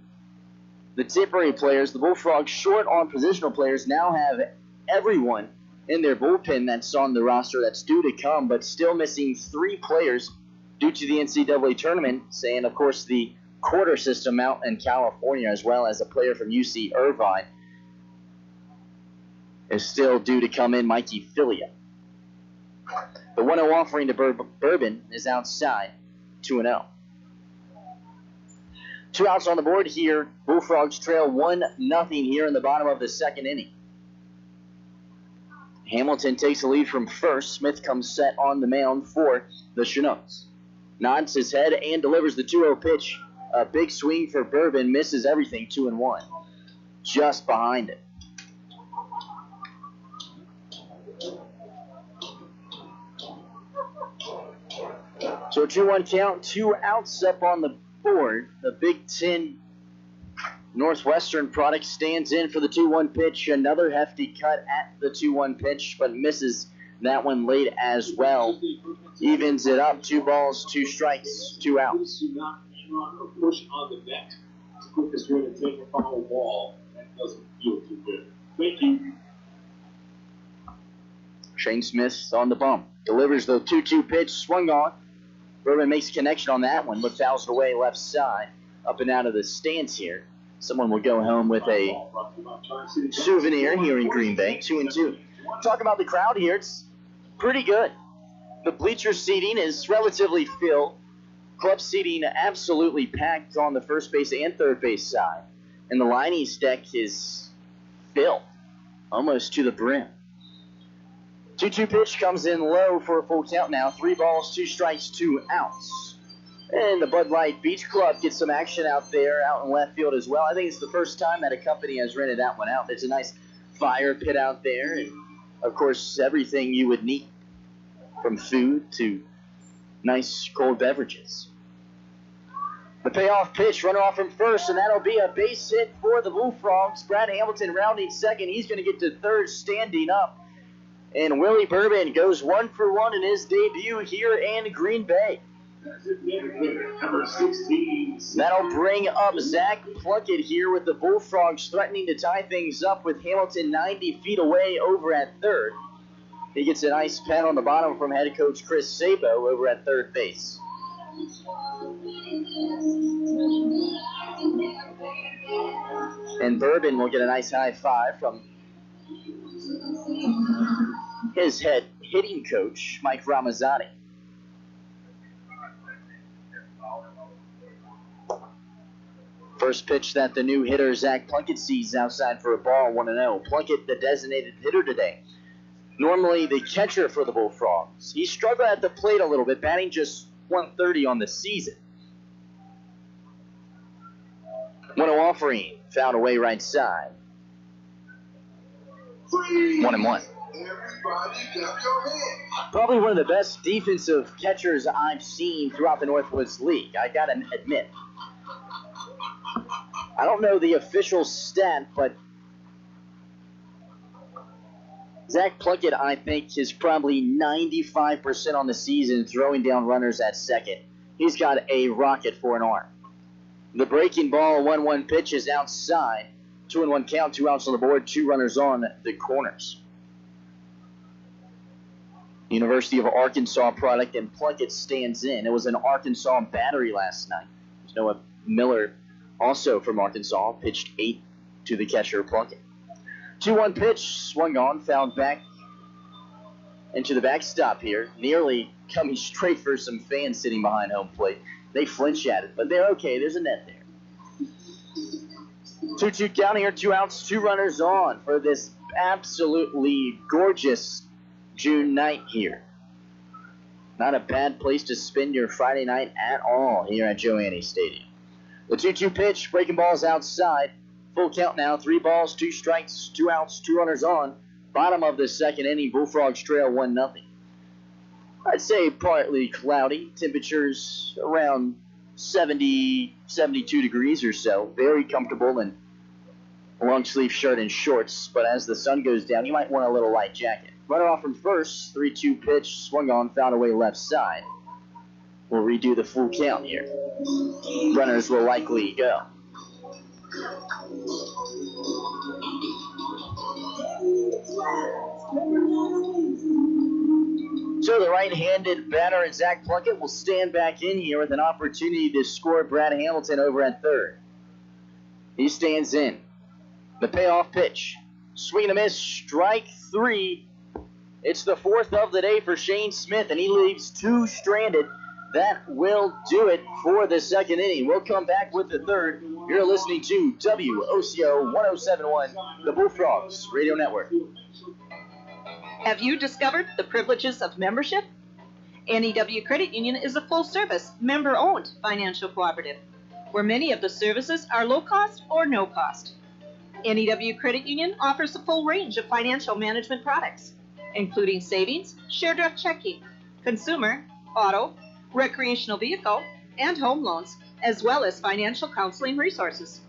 the temporary players, the Bullfrogs, short on positional players, now have everyone in their bullpen that's on the roster that's due to come, but still missing 3 players due to the NCAA tournament, and of course the quarter system out in California, as well as a player from UC Irvine is still due to come in, Mikey Filia. The 1-0 offering to Bourbon is outside, 2-0. 2 outs on the board here. Bullfrogs trail 1-0 here in the bottom of the second inning. Hamilton takes the lead from first. Smith comes set on the mound for the Chinooks. Nods his head and delivers the 2-0 pitch. A big swing for Bourbon, misses everything, 2-1. Just behind it. So 2-1 count, 2 outs up on the board. The Big Ten Northwestern product stands in for the 2-1 pitch. Another hefty cut at the 2-1 pitch, but misses that one late as well. Evens it up, 2 balls, 2 strikes, 2 outs. Do not run or push on the net to put this way to take a foul ball. That doesn't feel too good. Thank you. Shane Smith on the bump. Delivers the 2-2 pitch, swung on. Bourbon makes a connection on that one, but fouls it away left side. Up and out of the stands here. Someone will go home with a souvenir here in Green Bay, 2-2. Talk about the crowd here. It's pretty good. The bleacher seating is relatively filled. Club seating absolutely packed on the first base and third base side. And the Liney's deck is filled, almost to the brim. 2-2 pitch comes in low for a full count now. 3 balls, 2 strikes, 2 outs. And the Bud Light Beach Club gets some action out there, out in left field as well. I think it's the first time that a company has rented that one out. There's a nice fire pit out there, and of course everything you would need, from food to nice cold beverages. The payoff pitch, runner off from first, and that'll be a base hit for the Bullfrogs. Brad Hamilton rounding second. He's going to get to third, standing up. And Willie Bourbon goes 1 for 1 in his debut here in Green Bay. That'll bring up Zach Plunkett here with the Bullfrogs threatening to tie things up with Hamilton 90 feet away over at third. He gets a nice pat on the bottom from head coach Chris Sabo over at third base. And Bourbon will get a nice high five from his head hitting coach, Mike Ramazzani. First pitch that the new hitter, Zach Plunkett, sees outside for a ball, 1-0. Plunkett, the designated hitter today. Normally the catcher for the Bullfrogs. He struggled at the plate a little bit, batting just 130 on the season. 1-0 offering, fouled away right side. 1-1. Probably one of the best defensive catchers I've seen throughout the Northwoods League, I gotta admit. I don't know the official stat, but Zach Plunkett, I think, is probably 95% on the season throwing down runners at second. He's got a rocket for an arm. The breaking ball, 1-1 pitch is outside. 2-1 count, 2 outs on the board, 2 runners on the corners. University of Arkansas product, and Plunkett stands in. It was an Arkansas battery last night. Noah Miller, also from Arkansas, pitched 8 to the catcher, Plunkett. 2-1 pitch, swung on, fouled back into the backstop here, nearly coming straight for some fans sitting behind home plate. They flinch at it, but they're okay. There's a net there. 2-2 count here, 2 outs, 2 runners on for this absolutely gorgeous June night here. Not a bad place to spend your Friday night at all here at Joe Annie Stadium. The 2-2 pitch, breaking balls outside. Full count now, 3 balls, 2 strikes, 2 outs, 2 runners on. Bottom of the second inning, Bullfrogs trail 1-0. I'd say partly cloudy. Temperatures around 70, 72 degrees or so. Very comfortable in a long sleeve shirt and shorts. But as the sun goes down, you might want a little light jacket. Runner off from first, 3-2 pitch, swung on, fouled away left side. We'll redo the full count here. Runners will likely go. So the right-handed batter, Zach Plunkett, will stand back in here with an opportunity to score Brad Hamilton over at third. He stands in. The payoff pitch. Swing and a miss, strike three. It's the fourth of the day for Shane Smith, and he leaves two stranded. That will do it for the second inning. We'll come back with the third. You're listening to WOCO 1071, the Bullfrogs Radio Network. Have you discovered the privileges of membership? NEW Credit Union is a full-service, member-owned financial cooperative, where many of the services are low-cost or no-cost. NEW Credit Union offers a full range of financial management products, including savings, share draft checking, consumer, auto, recreational vehicle, and home loans, as well as financial counseling resources.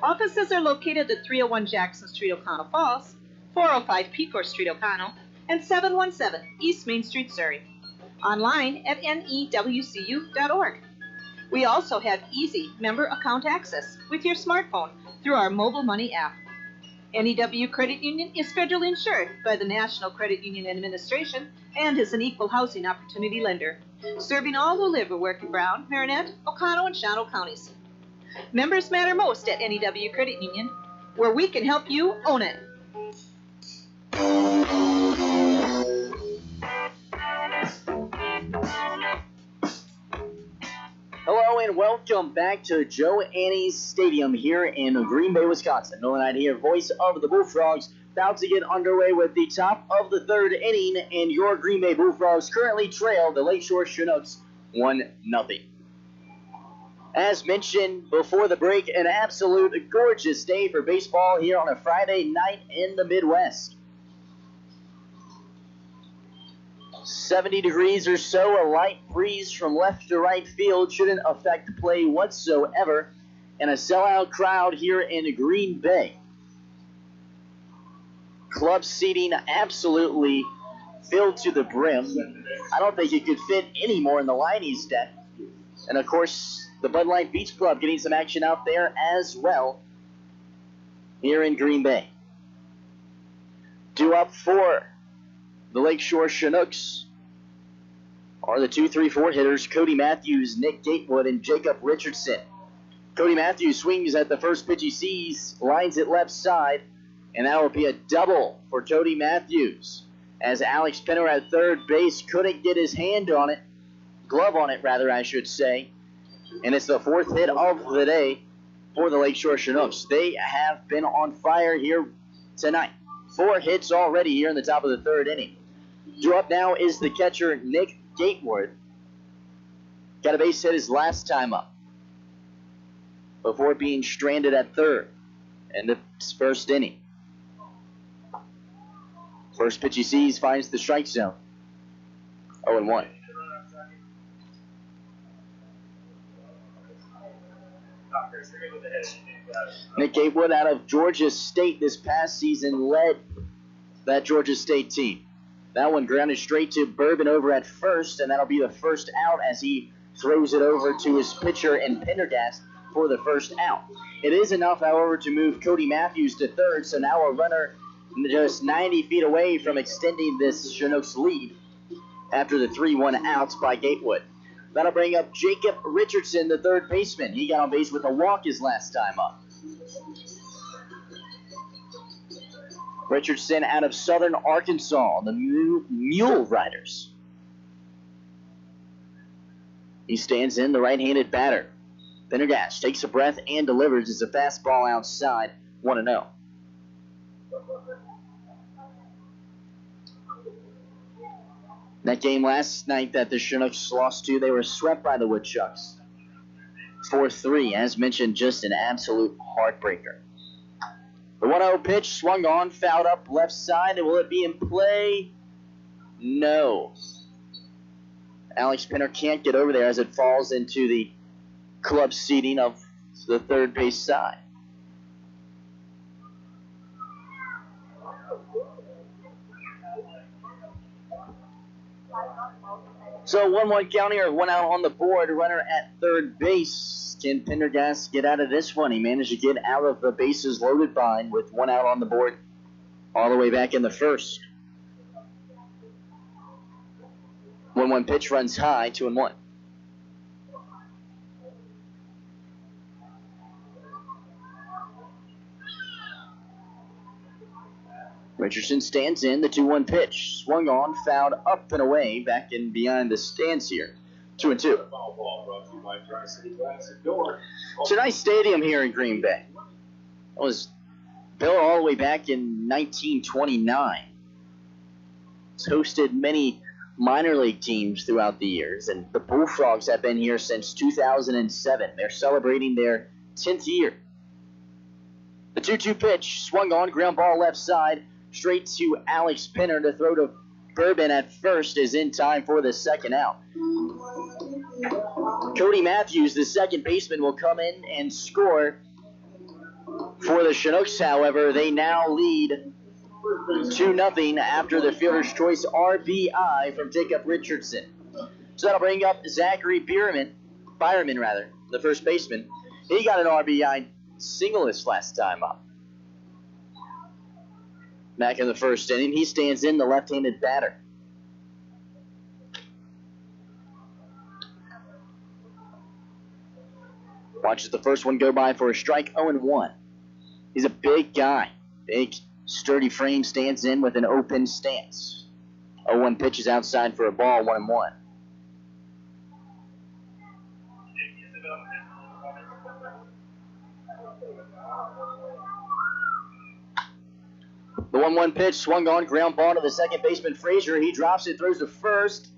Offices are located at 301 Jackson Street, O'Connell Falls, 405 Pecor Street, O'Connell, and 717 East Main Street, Surrey. Online at newcu.org. We also have easy member account access with your smartphone through our mobile money app. NEW Credit Union is federally insured by the National Credit Union Administration and is an equal housing opportunity lender, serving all who live or work in Brown, Marinette, O'Connell, and Shawano counties. Members matter most at NEW Credit Union, where we can help you own it. Hello and welcome back to Joe Annie's Stadium here in Green Bay, Wisconsin. Nolan Knight here, voice of the Bullfrogs, about to get underway with the top of the third inning, and your Green Bay Bullfrogs currently trail the Lakeshore Chinooks 1-0. As mentioned before the break, an absolute gorgeous day for baseball here on a Friday night in the Midwest. 70 degrees or so, a light breeze from left to right field shouldn't affect the play whatsoever, and a sellout crowd here in Green Bay. Club seating absolutely filled to the brim. I don't think it could fit any more in the Liney's deck. And of course, the Bud Light Beach Club getting some action out there as well here in Green Bay. Due up for the Lakeshore Chinooks are the 2-3-4 hitters, Cody Matthews, Nick Gatewood, and Jacob Richardson. Cody Matthews swings at the first pitch he sees, lines it left side, and that will be a double for Cody Matthews, as Alex Penner at third base couldn't get his hand on it, glove on it rather, I should say, and it's the fourth hit of the day for the Lakeshore Chinooks. They have been on fire here tonight. 4 hits already here in the top of the third inning. Due up now is the catcher, Nick Gatewood. Got a base hit his last time up before being stranded at third in the first inning. First pitch he sees finds the strike zone. 0-1. Nick Gatewood out of Georgia State this past season led that Georgia State team. That one grounded straight to Bourbon over at first, and that'll be the first out as he throws it over to his pitcher in Pendergast for the first out. It is enough, however, to move Cody Matthews to third, so now a runner just 90 feet away from extending this Chinooks lead after the 3-1 outs by Gatewood. That'll bring up Jacob Richardson, the third baseman. He got on base with a walk his last time up. Richardson out of Southern Arkansas, the Mule Riders. He stands in, the right-handed batter. Pendergast takes a breath and delivers. It's a fastball outside, 1-0. That game last night that the Chinooks lost to, they were swept by the Woodchucks. 4-3, as mentioned, just an absolute heartbreaker. The 1-0 pitch swung on, fouled up left side, and will it be in play? No. Alex Penner can't get over there as it falls into the club seating of the third base side. So 1-1 count here, 1 out on the board, runner at third base. Can Pendergast get out of this one? He managed to get out of the bases loaded bind with 1 out on the board all the way back in the first. 1-1 pitch runs high, 2-1. Richardson stands in, the 2-1 pitch. Swung on, fouled up and away, back in behind the stands here. 2-2. It's a nice stadium here in Green Bay. It was built all the way back in 1929. It's hosted many minor league teams throughout the years, and the Bullfrogs have been here since 2007. They're celebrating their 10th year. The 2-2 pitch, swung on, ground ball left side, straight to Alex Pinner. To throw to Bourbon at first is in time for the second out. Cody Matthews, the second baseman, will come in and score for the Chinooks. However, they now lead 2-0 after the fielder's choice RBI from Jacob Richardson. So that'll bring up Zachary Byerman, the first baseman. He got an RBI single his last time up. Back in the first inning, he stands in, the left-handed batter. Watches the first one go by for a strike, 0-1. He's a big guy. Big, sturdy frame, stands in with an open stance. 0-1 pitches outside for a ball, 1-1. The 1-1 pitch, swung on, ground ball to the second baseman, Frazier. He drops it, throws to first.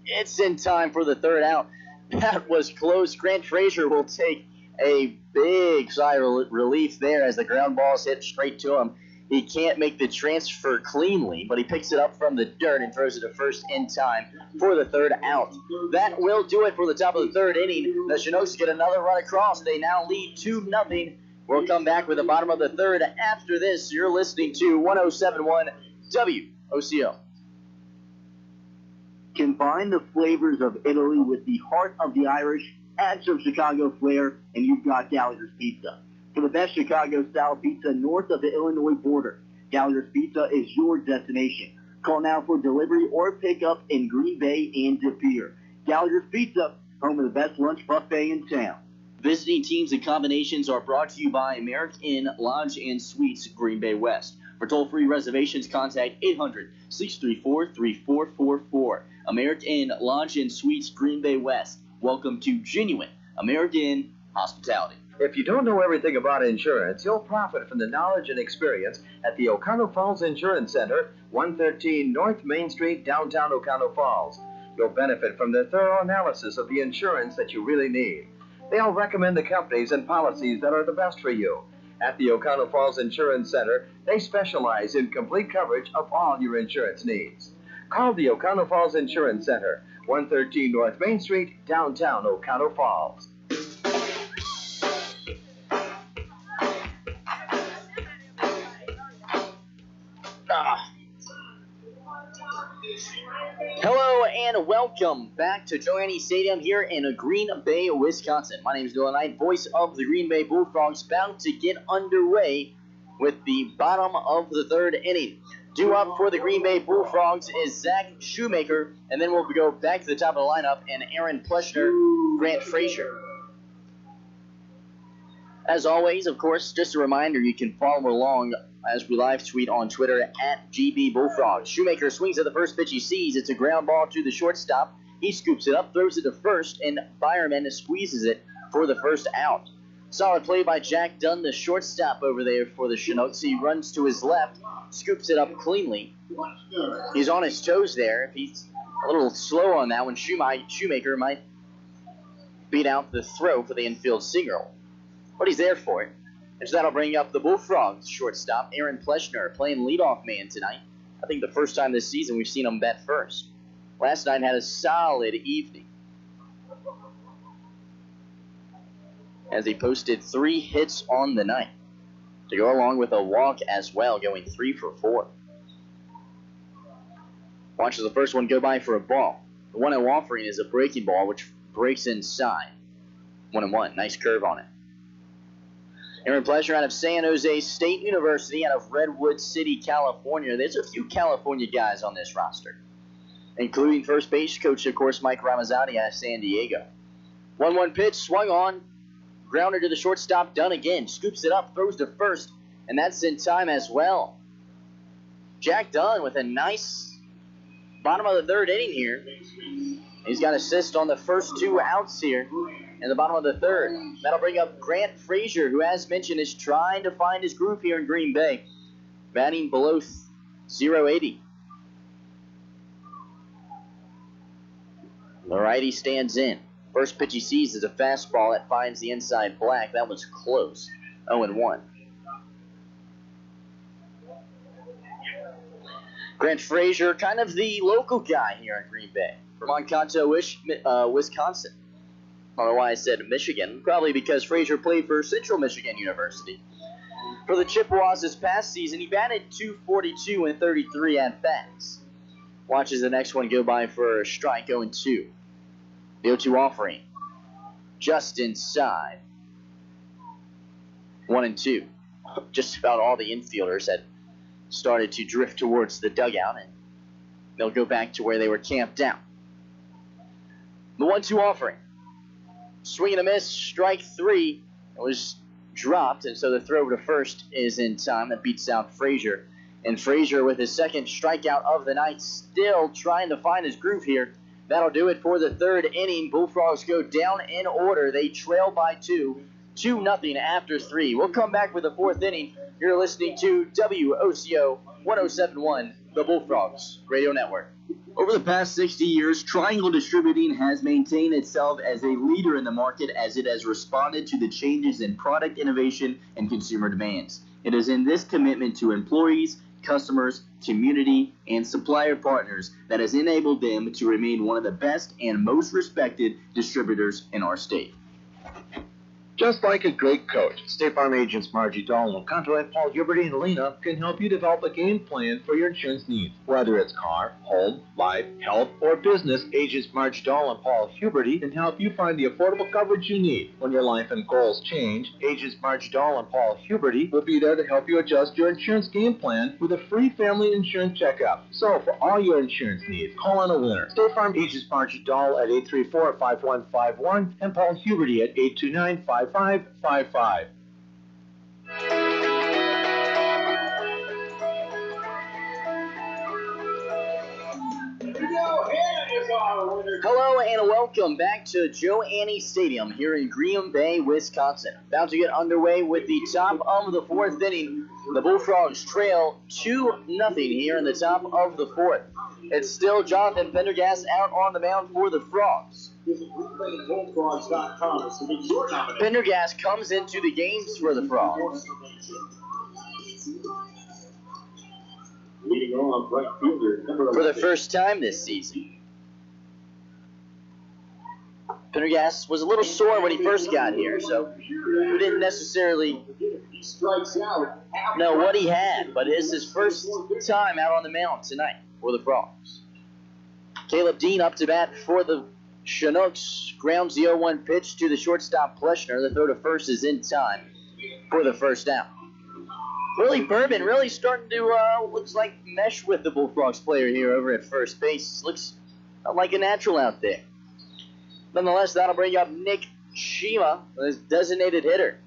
It's in time for the third out. That was close. Grant Frazier will take a big sigh of relief there as the ground ball is hit straight to him. He can't make the transfer cleanly, but he picks it up from the dirt and throws it to first in time for the third out. That will do it for the top of the third inning. The Chinooks get another run across. They now lead 2-0. We'll come back with the bottom of the third after this. You're listening to 107.1 WOCO. Combine the flavors of Italy with the heart of the Irish, add some Chicago flair, and you've got Gallagher's Pizza. For the best Chicago-style pizza north of the Illinois border, Gallagher's Pizza is your destination. Call now for delivery or pickup in Green Bay and De Pere. Gallagher's Pizza, home of the best lunch buffet in town. Visiting teams and combinations are brought to you by American Inn Lodge and Suites, Green Bay West. For toll-free reservations, contact 800-634-3444. American Inn Lodge and Suites, Green Bay West. Welcome to genuine American hospitality. If you don't know everything about insurance, you'll profit from the knowledge and experience at the Oconto Falls Insurance Center, 113 North Main Street, downtown Oconto Falls. You'll benefit from their thorough analysis of the insurance that you really need. They'll recommend the companies and policies that are the best for you. At the Oconto Falls Insurance Center, they specialize in complete coverage of all your insurance needs. Call the Oconto Falls Insurance Center, 113 North Main Street, downtown Oconto Falls. Hello and welcome back to Joe Annie Stadium here in Green Bay, Wisconsin. My name is Dylan Knight, voice of the Green Bay Bullfrogs, bound to get underway with the bottom of the third inning. Due up for the Green Bay Bullfrogs is Zach Shoemaker, and then we'll go back to the top of the lineup and Aaron Pleschner, Grant Frazier. As always, of course, just a reminder, you can follow along as we live tweet on Twitter at GB Bullfrogs. Shoemaker swings at the first pitch he sees. It's a ground ball to the shortstop. He scoops it up, throws it to first, and Byerman squeezes it for the first out. Solid play by Jack Dunn, the shortstop over there for the Chinooks. He runs to his left, scoops it up cleanly. He's on his toes there. If he's a little slow on that one, Shoemaker might beat out the throw for the infield single. But he's there for it. And so that'll bring up the Bullfrogs shortstop, Aaron Pleschner, playing leadoff man tonight. I think the first time this season we've seen him bat first. Last night had a solid evening, as he posted 3 hits on the night, to go along with a walk as well, going 3 for 4. Watches the first one go by for a ball. The 1-0 offering is a breaking ball, which breaks inside. 1-1. Nice curve on it. Aaron Pleasure out of San Jose State University out of Redwood City, California. There's a few California guys on this roster, including first base coach, of course, Mike Ramazzani out of San Diego. 1-1 pitch, swung on, grounder to the shortstop, done again. Scoops it up, throws to first, and that's in time as well. Jack Dunn with a nice bottom of the third inning here. He's got assist on the first 2 outs here in the bottom of the third. That'll bring up Grant Frazier, who, as mentioned, is trying to find his groove here in Green Bay, batting below .080. The righty stands in. First pitch he sees is a fastball that finds the inside black. That was close. 0-1. Grant Frazier, kind of the local guy here in Green Bay, from Encanto, Wisconsin. I don't know why I said Michigan. Probably because Frazier played for Central Michigan University. For the Chippewas this past season, he batted .242 in 33 at-bats. Watches the next one go by for a strike, 0-2. The 0-2 offering, just inside. 1-2. Just about all the infielders had started to drift towards the dugout, and they'll go back to where they were camped out. The 1-2 offering. Swing and a miss, strike 3. It was dropped, and so the throw to first is in time. That beats out Frazier. And Frazier, with his second strikeout of the night, still trying to find his groove here. That'll do it for the third inning. Bullfrogs go down in order. They trail by 2-0 after 3. We'll come back with the fourth inning. You're listening to WOCO 1071, the Bullfrogs Radio Network. Over the past 60 years, Triangle Distributing has maintained itself as a leader in the market as it has responded to the changes in product innovation and consumer demands. It is in this commitment to employees, customers, community, and supplier partners that has enabled them to remain one of the best and most respected distributors in our state. Just like a great coach, State Farm agents Margie Dahl, Contour, Paul Huberty, and Lena can help you develop a game plan for your insurance needs. Whether it's car, home, life, health, or business, agents Margie Dahl and Paul Huberty can help you find the affordable coverage you need. When your life and goals change, agents Margie Dahl and Paul Huberty will be there to help you adjust your insurance game plan with a free family insurance checkup. So, for all your insurance needs, call on a winner. State Farm agents Margie Dahl at 834-5151 and Paul Huberty at 829-5555. Hello and welcome back to Joe Annie Stadium here in Green Bay, Wisconsin. About to get underway with the top of the fourth inning. The Bullfrogs trail 2-0 here in the top of the fourth. It's still Jonathan Pendergast out on the mound for the Frogs. Pendergast comes into the games for the Frogs. For the first time this season. Pendergast was a little sore when he first got here, so we didn't necessarily know what he had, but it's his first time out on the mound tonight for the Frogs. Caleb Dean up to bat for the Chinooks, grounds the 0-1 pitch to the shortstop Pleshner. The throw to first is in time for the first out. Willie Bourbon really starting to, looks like, mesh with the Bullfrogs player here over at first base. Looks like a natural out there. Nonetheless, that'll bring up Nick Shima, his designated hitter.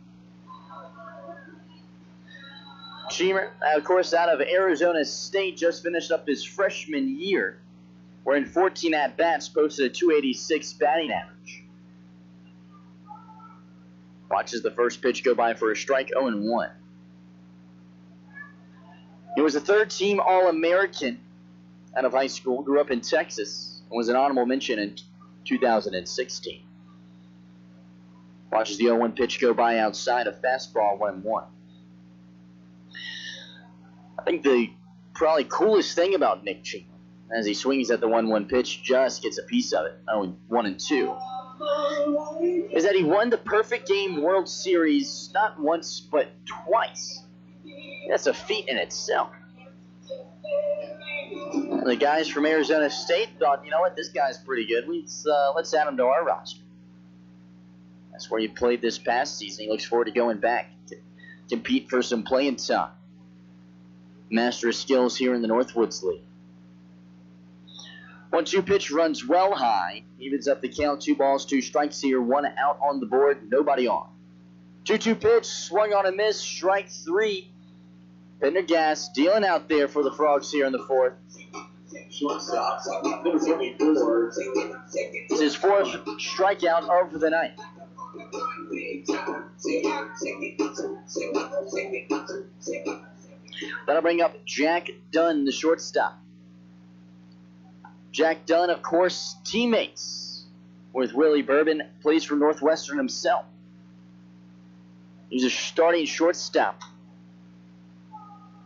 Shima, of course, out of Arizona State, just finished up his freshman year, where in 14 at-bats posted a .286 batting average. Watches the first pitch go by for a strike, 0-1. He was a third-team All-American out of high school, grew up in Texas, and was an honorable mention in 2016. Watches the 0-1 pitch go by outside, a fastball, 1-1. I think the probably coolest thing about Nick Chima, as he swings at the 1-1 pitch, just gets a piece of it, 1-2, is that he won the Perfect Game World Series not once, but twice. That's a feat in itself. The guys from Arizona State thought, you know what, this guy's pretty good. Let's add him to our roster. That's where he played this past season. He looks forward to going back to compete for some playing time. Master of skills here in the Northwoods League. 1-2 pitch runs well high. Evens up the count. 2 balls, 2 strikes here. 1 out on the board. Nobody on. 2-2 pitch. Swung on a miss. Strike 3. Pendergast dealing out there for the Frogs here in the 4th. Shortstop, number 24. It's his 4th strikeout of the night. That'll bring up Jack Dunn, the shortstop. Jack Dunn, of course, teammates with Willie Bourbon, plays for Northwestern himself. He's a starting shortstop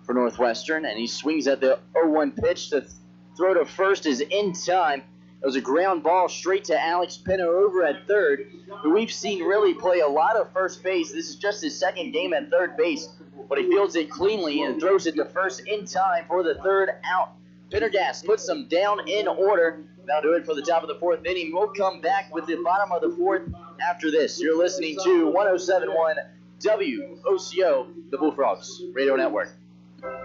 for Northwestern, and he swings at the 0-1 pitch. The throw to first is in time. It was a ground ball straight to Alex Pena over at third, who we've seen really play a lot of first base. This is just his 2nd game at third base, but he fields it cleanly and throws it to first in time for the 3rd out. Pendergast puts them down in order. That'll do it for the top of the 4th inning. We'll come back with the bottom of the 4th after this. You're listening to 107.1 WOCO, the Bullfrogs Radio Network.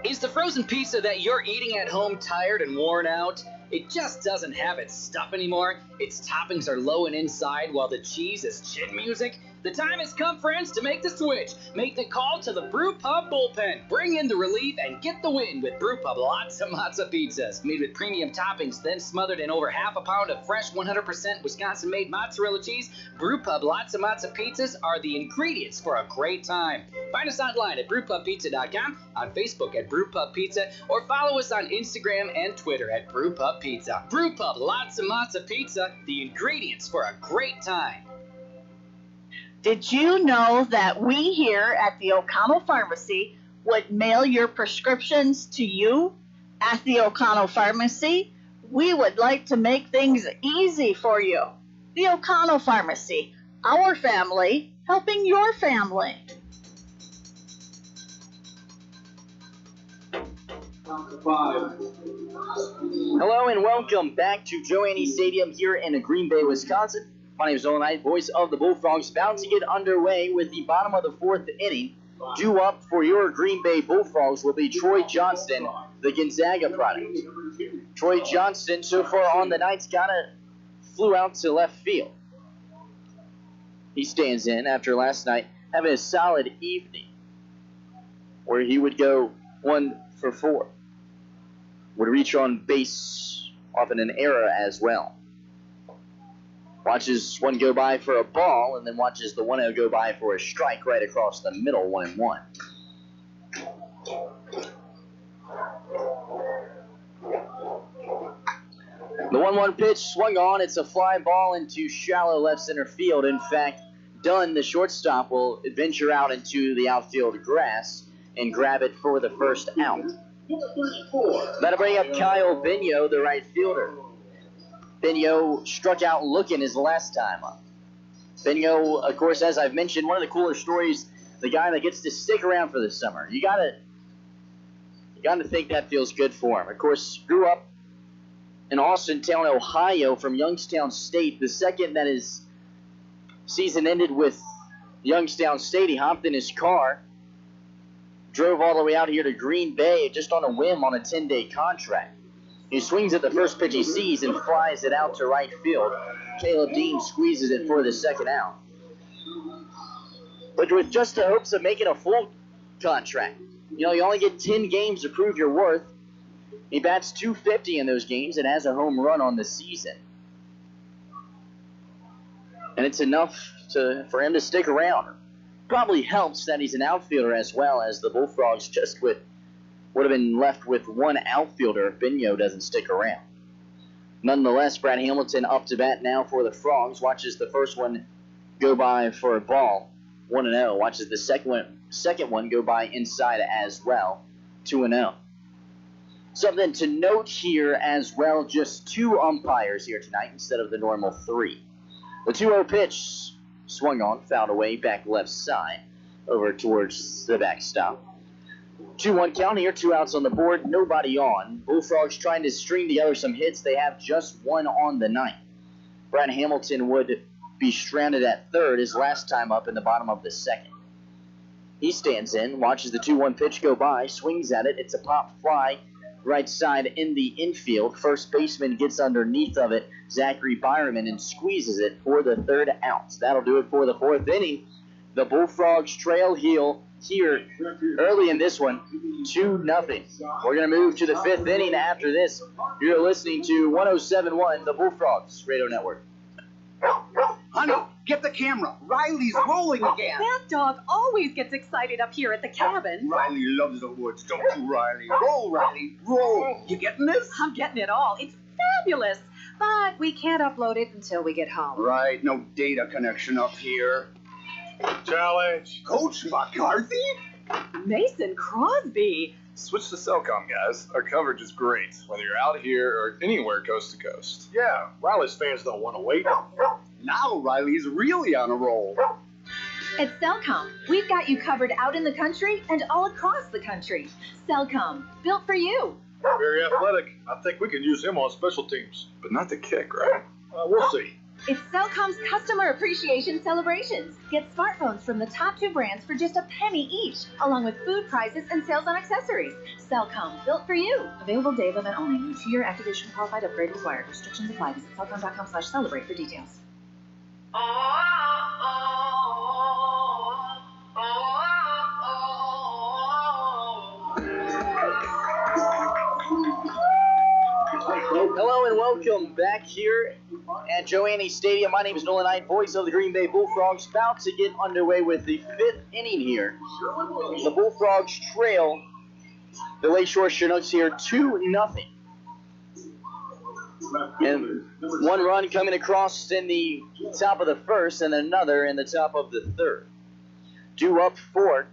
Is the frozen pizza that you're eating at home tired and worn out? It just doesn't have its stuff anymore. Its toppings are low and inside while the cheese is chin music. The time has come, friends, to make the switch. Make the call to the Brew Pub Bullpen. Bring in the relief and get the win with Brew Pub Lots of Matzo Pizzas. Made with premium toppings, then smothered in over half a pound of fresh 100% Wisconsin-made mozzarella cheese. Brew Pub Lots of Matzo Pizzas are the ingredients for a great time. Find us online at brewpubpizza.com, on Facebook at Brew Pub Pizza, or follow us on Instagram and Twitter at Brew Pub Pizza. Brew Pub Lots of Matzo Pizza, the ingredients for a great time. Did you know that we here at the O'Connell Pharmacy would mail your prescriptions to you? At the O'Connell Pharmacy, we would like to make things easy for you. The O'Connell Pharmacy, our family helping your family. Hello and welcome back to Joe Annie Stadium here in Green Bay, Wisconsin. My name is Nolan Knight, voice of the Bullfrogs, about to get underway with the bottom of the 4th inning. Due up for your Green Bay Bullfrogs will be Troy Johnston, the Gonzaga product. Troy Johnston, so far on the night's flew out to left field. He stands in after last night having a solid evening where he would go 1 for 4. Would reach on base often an error as well. Watches one go by for a ball, and then watches the 1-0 go by for a strike right across the middle, 1-1. The 1-1 pitch swung on. It's a fly ball into shallow left center field. In fact, Dunn, the shortstop, will venture out into the outfield grass and grab it for the first out. That'll bring up Kyle Benyo, the right fielder. Benyo struck out looking his last time up. Benyo, of course, as I've mentioned, one of the cooler stories, the guy that gets to stick around for the summer. You gotta think that feels good for him. Of course, grew up in Austintown, Ohio, from Youngstown State. The second that his season ended with Youngstown State, he hopped in his car, drove all the way out here to Green Bay just on a whim on a 10-day contract. He swings at the first pitch he sees and flies it out to right field. Caleb Dean squeezes it for the second out. But with just the hopes of making a full contract. You know, you only get 10 games to prove your worth. He bats .250 in those games and has a home run on the season. And it's enough for him to stick around. Probably helps that he's an outfielder as well, as the Bullfrogs just would have been left with one outfielder if Benyo doesn't stick around. Nonetheless, Brad Hamilton up to bat now for the Frogs. Watches the first one go by for a ball, 1-0. Watches the second one go by inside as well, 2-0. Something to note here as well, just 2 umpires here tonight instead of the normal 3. The 2-0 pitch swung on, fouled away, back left side, over towards the backstop. 2-1 count here, 2 outs on the board, nobody on. Bullfrogs trying to string together some hits. They have just one on the ninth. Brad Hamilton would be stranded at third his last time up in the bottom of the second. He stands in, watches the 2-1 pitch go by, swings at it. It's a pop fly right side in the infield. First baseman gets underneath of it, Zachary Byerman, and squeezes it for the third out. That'll do it for the fourth inning. The Bullfrogs trail here early in this one, 2-0. We're going to move to the fifth inning after this. You're listening to 107.1, the Bullfrogs Radio Network. Honey, get the camera. Riley's rolling again. That dog always gets excited up here at the cabin. Riley loves the woods, don't you, Riley? Roll, Riley, roll. You getting this? I'm getting it all. It's fabulous. But we can't upload it until we get home. Right, no data connection up here. Challenge. Coach McCarthy? Mason Crosby. Switch to Cellcom, guys. Our coverage is great, whether you're out here or anywhere coast to coast. Yeah, Riley's fans don't want to wait. Now Riley's really on a roll. At Cellcom, we've got you covered out in the country and all across the country. Cellcom, built for you. Very athletic. I think we can use him on special teams. But not the kick, right? We'll see. It's Cellcom's Customer Appreciation Celebrations. Get smartphones from the top 2 brands for just a penny each, along with food prizes and sales on accessories. Cellcom, built for you. Available day of event only. New 2-year activation qualified upgrade required. Restrictions apply. Visit cellcom.com/celebrate for details. Hello and welcome back here at Joanne Stadium. My name is Nolan Knight, voice of the Green Bay Bullfrogs, about to get underway with the fifth inning here. The Bullfrogs trail the Lakeshore Chinooks here 2-0. And one run coming across in the top of the first and another in the top of the third. Due up for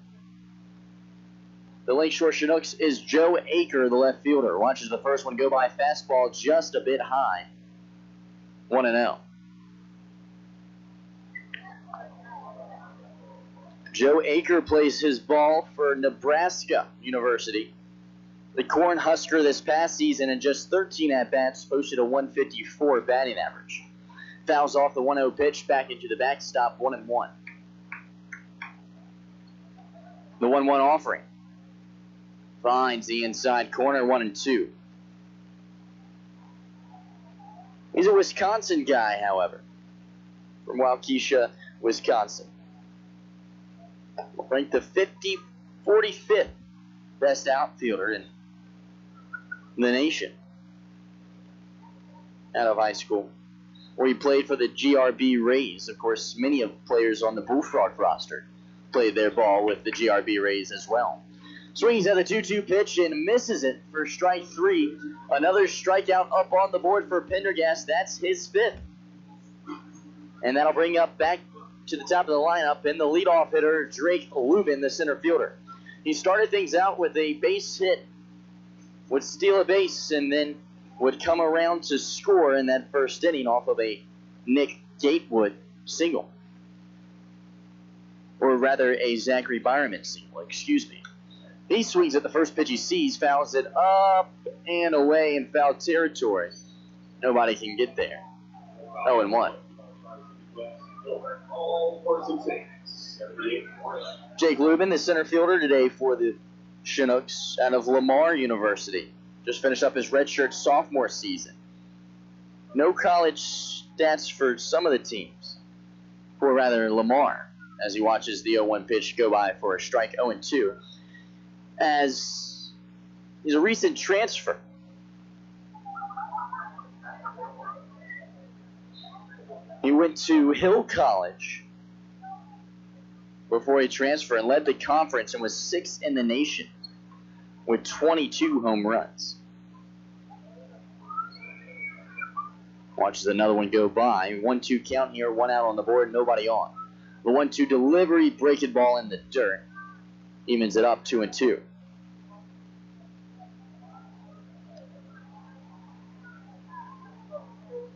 the Lakeshore Chinooks is Joe Aker, the left fielder. Watches the first one go by, fastball just a bit high. 1-0. Joe Aker plays his ball for Nebraska University. The Cornhusker this past season in just 13 at-bats posted a 154 batting average. Fouls off the 1-0 pitch back into the backstop, 1-1. The 1-1 offering finds the inside corner, 1-2. He's a Wisconsin guy, however, from Waukesha, Wisconsin. Ranked the 45th best outfielder in the nation out of high school, where he played for the GRB Rays. Of course, many of the players on the Bullfrog roster played their ball with the GRB Rays as well. Swings at the 2-2 pitch and misses it for strike 3. Another strikeout up on the board for Pendergast. That's his 5th. And that'll bring up back to the top of the lineup in the leadoff hitter, Drake Lubin, the center fielder. He started things out with a base hit, would steal a base, and then would come around to score in that first inning off of a Nick Gatewood single. Or rather, a Zachary Byerman single, excuse me. He swings at the first pitch he sees, fouls it up and away in foul territory. Nobody can get there. 0-1. Jake Lubin, the center fielder today for the Chinooks out of Lamar University. Just finished up his redshirt sophomore season. No college stats for some of the teams, or rather Lamar, as he watches the 0-1 pitch go by for a strike, 0-2. As he's a recent transfer. He went to Hill College before he transferred and led the conference and was 6th in the nation with 22 home runs. Watches another one go by. 1-2 count here, 1 out on the board, nobody on. The 1-2 delivery, breaking ball in the dirt. Evens it up, 2-2.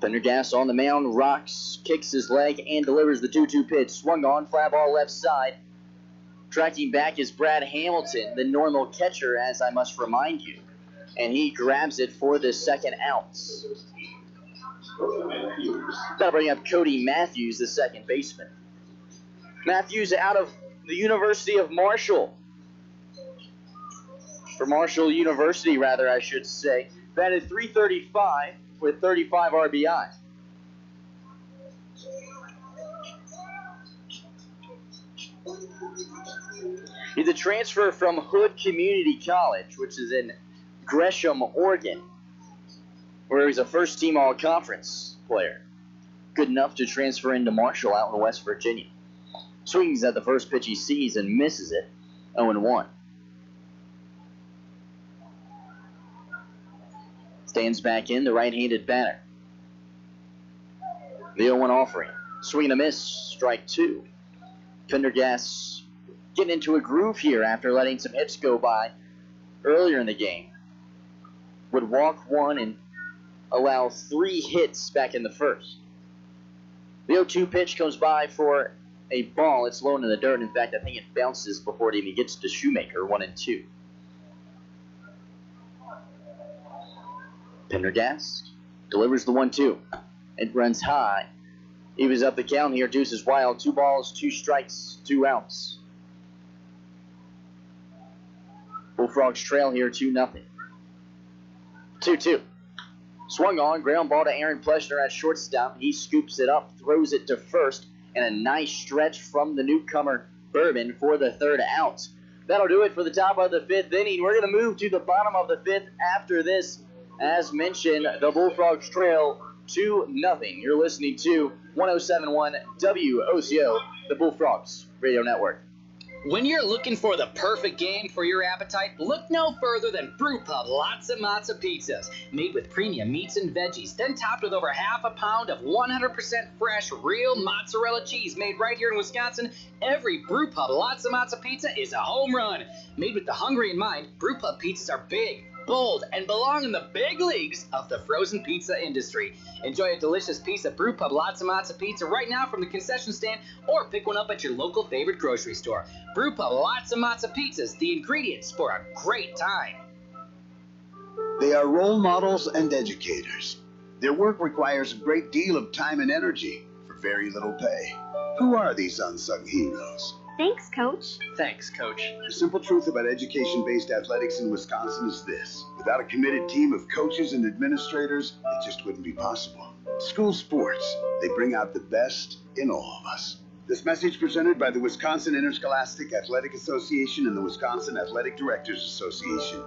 Pendergast on the mound, rocks, kicks his leg, and delivers the 2-2 pitch. Swung on, fly ball left side. Tracking back is Brad Hamilton, the normal catcher, as I must remind you. And he grabs it for the second out. That'll bring up Cody Matthews, the second baseman. Matthews out of the University of Marshall. For Marshall University, rather, I should say. Batted .335 with 35 RBIs. He's a transfer from Hood Community College, which is in Gresham, Oregon, where he's a first-team all-conference player. Good enough to transfer into Marshall out in West Virginia. Swings at the first pitch he sees and misses it, 0-1. Stands back in, the right-handed batter. The 0-1 offering. Swing and a miss, strike two. Pendergast getting into a groove here after letting some hits go by earlier in the game. Would walk one and allow 3 hits back in the first. The 0-2 pitch comes by for a ball. It's low in the dirt. In fact, I think it bounces before it even gets to Shoemaker, 1-2. Pendergast delivers the 1-2. It runs high. He was up the count here. Deuces wild. 2 balls, 2 strikes, 2 outs. Bullfrogs trail here 2-0. 2-2. Swung on, ground ball to Aaron Pleshner at shortstop. He scoops it up, throws it to first, and a nice stretch from the newcomer Bourbon for the third out. That'll do it for the top of the 5th inning. We're going to move to the bottom of the 5th after this. As mentioned, the Bullfrogs trail 2-0. You're listening to 107.1 WOCO, the Bullfrogs Radio Network. When you're looking for the perfect game for your appetite, look no further than Brewpub Lots of Matzo Pizzas. Made with premium meats and veggies, then topped with over half a pound of 100% fresh, real mozzarella cheese made right here in Wisconsin. Every Brewpub Lots of Matzo Pizza is a home run. Made with the hungry in mind, Brewpub pizzas are big, bold, and belong in the big leagues of the frozen pizza industry. Enjoy a delicious piece of Brewpub Lots of Matzo Pizza right now from the concession stand, or pick one up at your local favorite grocery store. Brewpub Lots of Matzo Pizzas, the ingredients for a great time. They are role models and educators. Their work requires a great deal of time and energy for very little pay. Who are these unsung heroes? Thanks, Coach. Thanks, Coach. The simple truth about education-based athletics in Wisconsin is this. Without a committed team of coaches and administrators, it just wouldn't be possible. School sports, they bring out the best in all of us. This message presented by the Wisconsin Interscholastic Athletic Association and the Wisconsin Athletic Directors Association.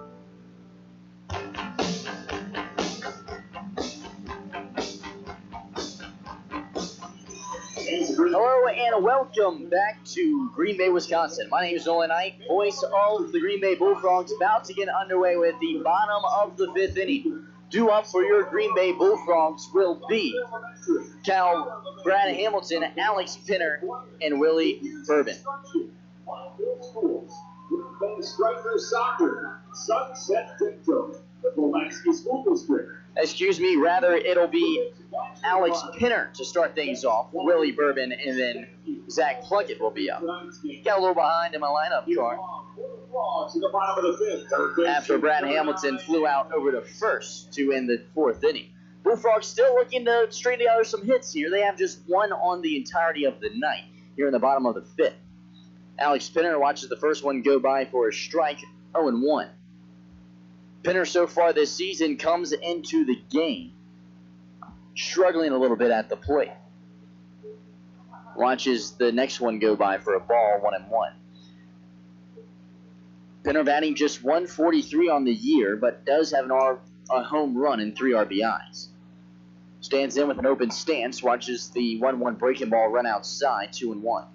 Hello and welcome back to Green Bay, Wisconsin. My name is Nolan Knight, voice of the Green Bay Bullfrogs, about to get underway with the bottom of the 5th inning. Due up for your Green Bay Bullfrogs will be Brad Hamilton, Alex Pinner, and Willie Bourbon. Excuse me, rather it'll be Alex Pinner to start things off, Willie Bourbon, and then Zach Plunkett will be up. Got a little behind in my lineup chart after Brad Hamilton flew out over to first to end the 4th inning. Bullfrogs still looking to string together some hits here. They have just one on the entirety of the night here in the bottom of the 5th. Alex Pinner watches the first one go by for a strike, 0-1. Pinner so far this season comes into the game struggling a little bit at the plate. Watches the next one go by for a ball, 1-1. Pinner batting just 143 on the year, but does have a home run and 3 RBIs. Stands in with an open stance, watches the 1-1 breaking ball run outside, 2-1.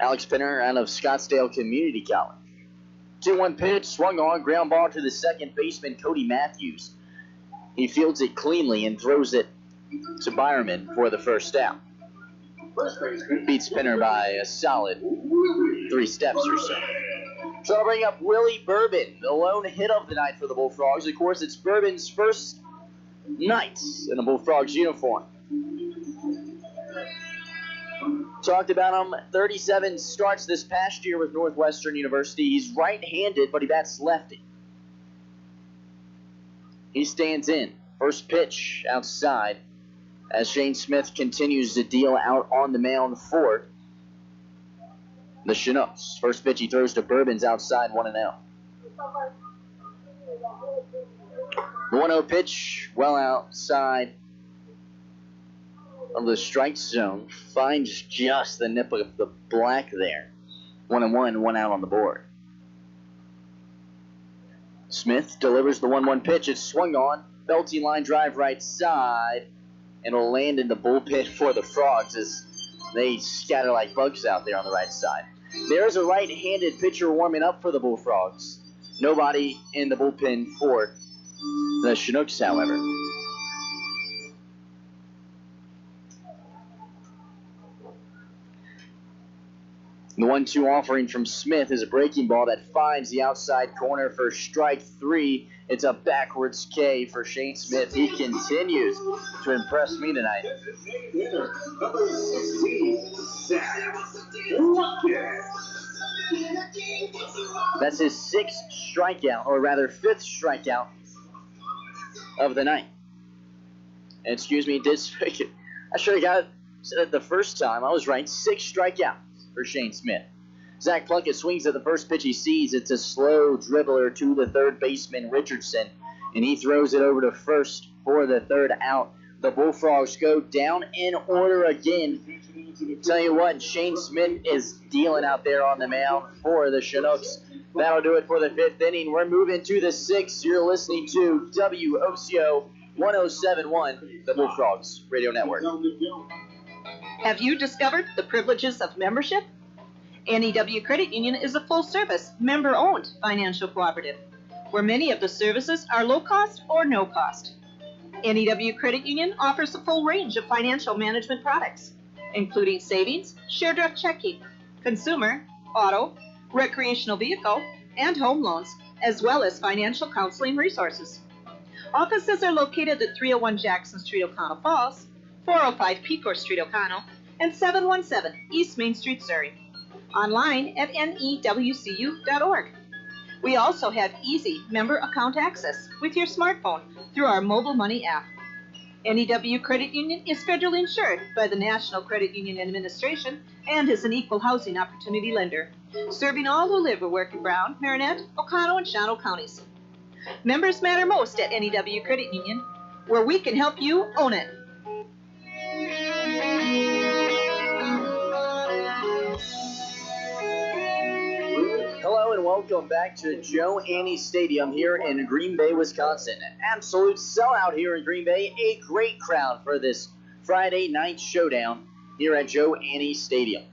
Alex Pinner out of Scottsdale Community College. 2-1 pitch, swung on, ground ball to the second baseman, Cody Matthews. He fields it cleanly and throws it to Byerman for the first out. Beats Pinner by a solid 3 steps or so. So I'll bring up Willie Bourbon, the lone hit of the night for the Bullfrogs. Of course, it's Bourbon's first night in a Bullfrogs uniform. Talked about him, 37 starts this past year with Northwestern University. He's right-handed, but he bats lefty. He stands in. First pitch outside as Shane Smith continues to deal out on the mound for the Chinooks. First pitch he throws to Bourbons outside, 1-0. The 1-0 pitch, well outside of the strike zone, finds just the nip of the black there. 1-1, 1 out on the board. Smith delivers the 1-1 pitch. It's swung on. Belting line drive right side. And will land in the bullpen for the Frogs as they scatter like bugs out there on the right side. There's a right-handed pitcher warming up for the Bullfrogs. Nobody in the bullpen for the Chinooks, however. The 1-2 offering from Smith is a breaking ball that finds the outside corner for strike 3. It's a backwards K for Shane Smith. He continues to impress me tonight. That's his 6th strikeout, or rather 5th strikeout of the night. And excuse me, I should have said it the first time. I was right. 6 strikeouts for Shane Smith. Zach Plunkett swings at the first pitch he sees. It's a slow dribbler to the third baseman, Richardson, and he throws it over to first for the 3rd out. The Bullfrogs go down in order again. Tell you what, Shane Smith is dealing out there on the mound for the Chinooks. That'll do it for the 5th inning. We're moving to the 6th. You're listening to WOCO 107.1, the Bullfrogs Radio Network. Have you discovered the privileges of membership? NEW Credit Union is a full-service, member-owned financial cooperative, where many of the services are low-cost or no-cost. NEW Credit Union offers a full range of financial management products, including savings, share direct checking, consumer, auto, recreational vehicle, and home loans, as well as financial counseling resources. Offices are located at 301 Jackson Street, O'Connell Falls, 405 Pecourt Street, O'Connell, and 717 East Main Street, Surrey. Online at newcu.org. We also have easy member account access with your smartphone through our mobile money app. NEW Credit Union is federally insured by the National Credit Union Administration and is an equal housing opportunity lender, serving all who live or work in Brown, Marinette, O'Connell, and Shawano counties. Members matter most at NEW Credit Union, where we can help you own it. Hello and welcome back to Joe Annie Stadium here in Green Bay, Wisconsin. An absolute sellout here in Green Bay. A great crowd for this Friday night showdown here at Joe Annie Stadium.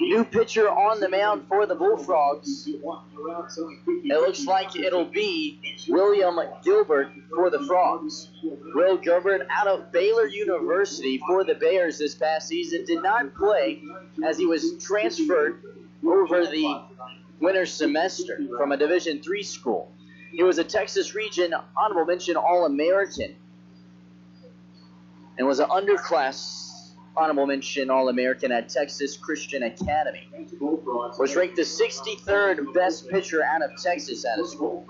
New pitcher on the mound for the Bullfrogs. It looks like it'll be William Gilbert for the Frogs. Will Gilbert out of Baylor University for the Bears this past season. Did not play as he was transferred over the winter semester from a Division III school. He was a Texas Region Honorable Mention All-American and was an underclass Honorable Mention All-American at Texas Christian Academy. Was ranked the 63rd best pitcher out of Texas out of school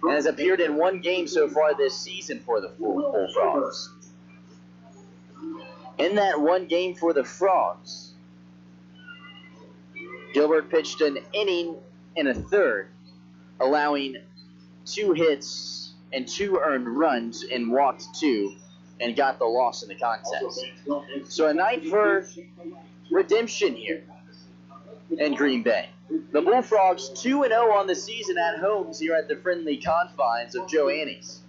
and has appeared in 1 game so far this season for the Bullfrogs. In that 1 game for the Frogs, Gilbert pitched an inning and a third, allowing 2 hits and 2 earned runs and walked 2 and got the loss in the contest. So a night for redemption here in Green Bay. The Bullfrogs 2-0 on the season at homes here at the friendly confines of Joe Annie's.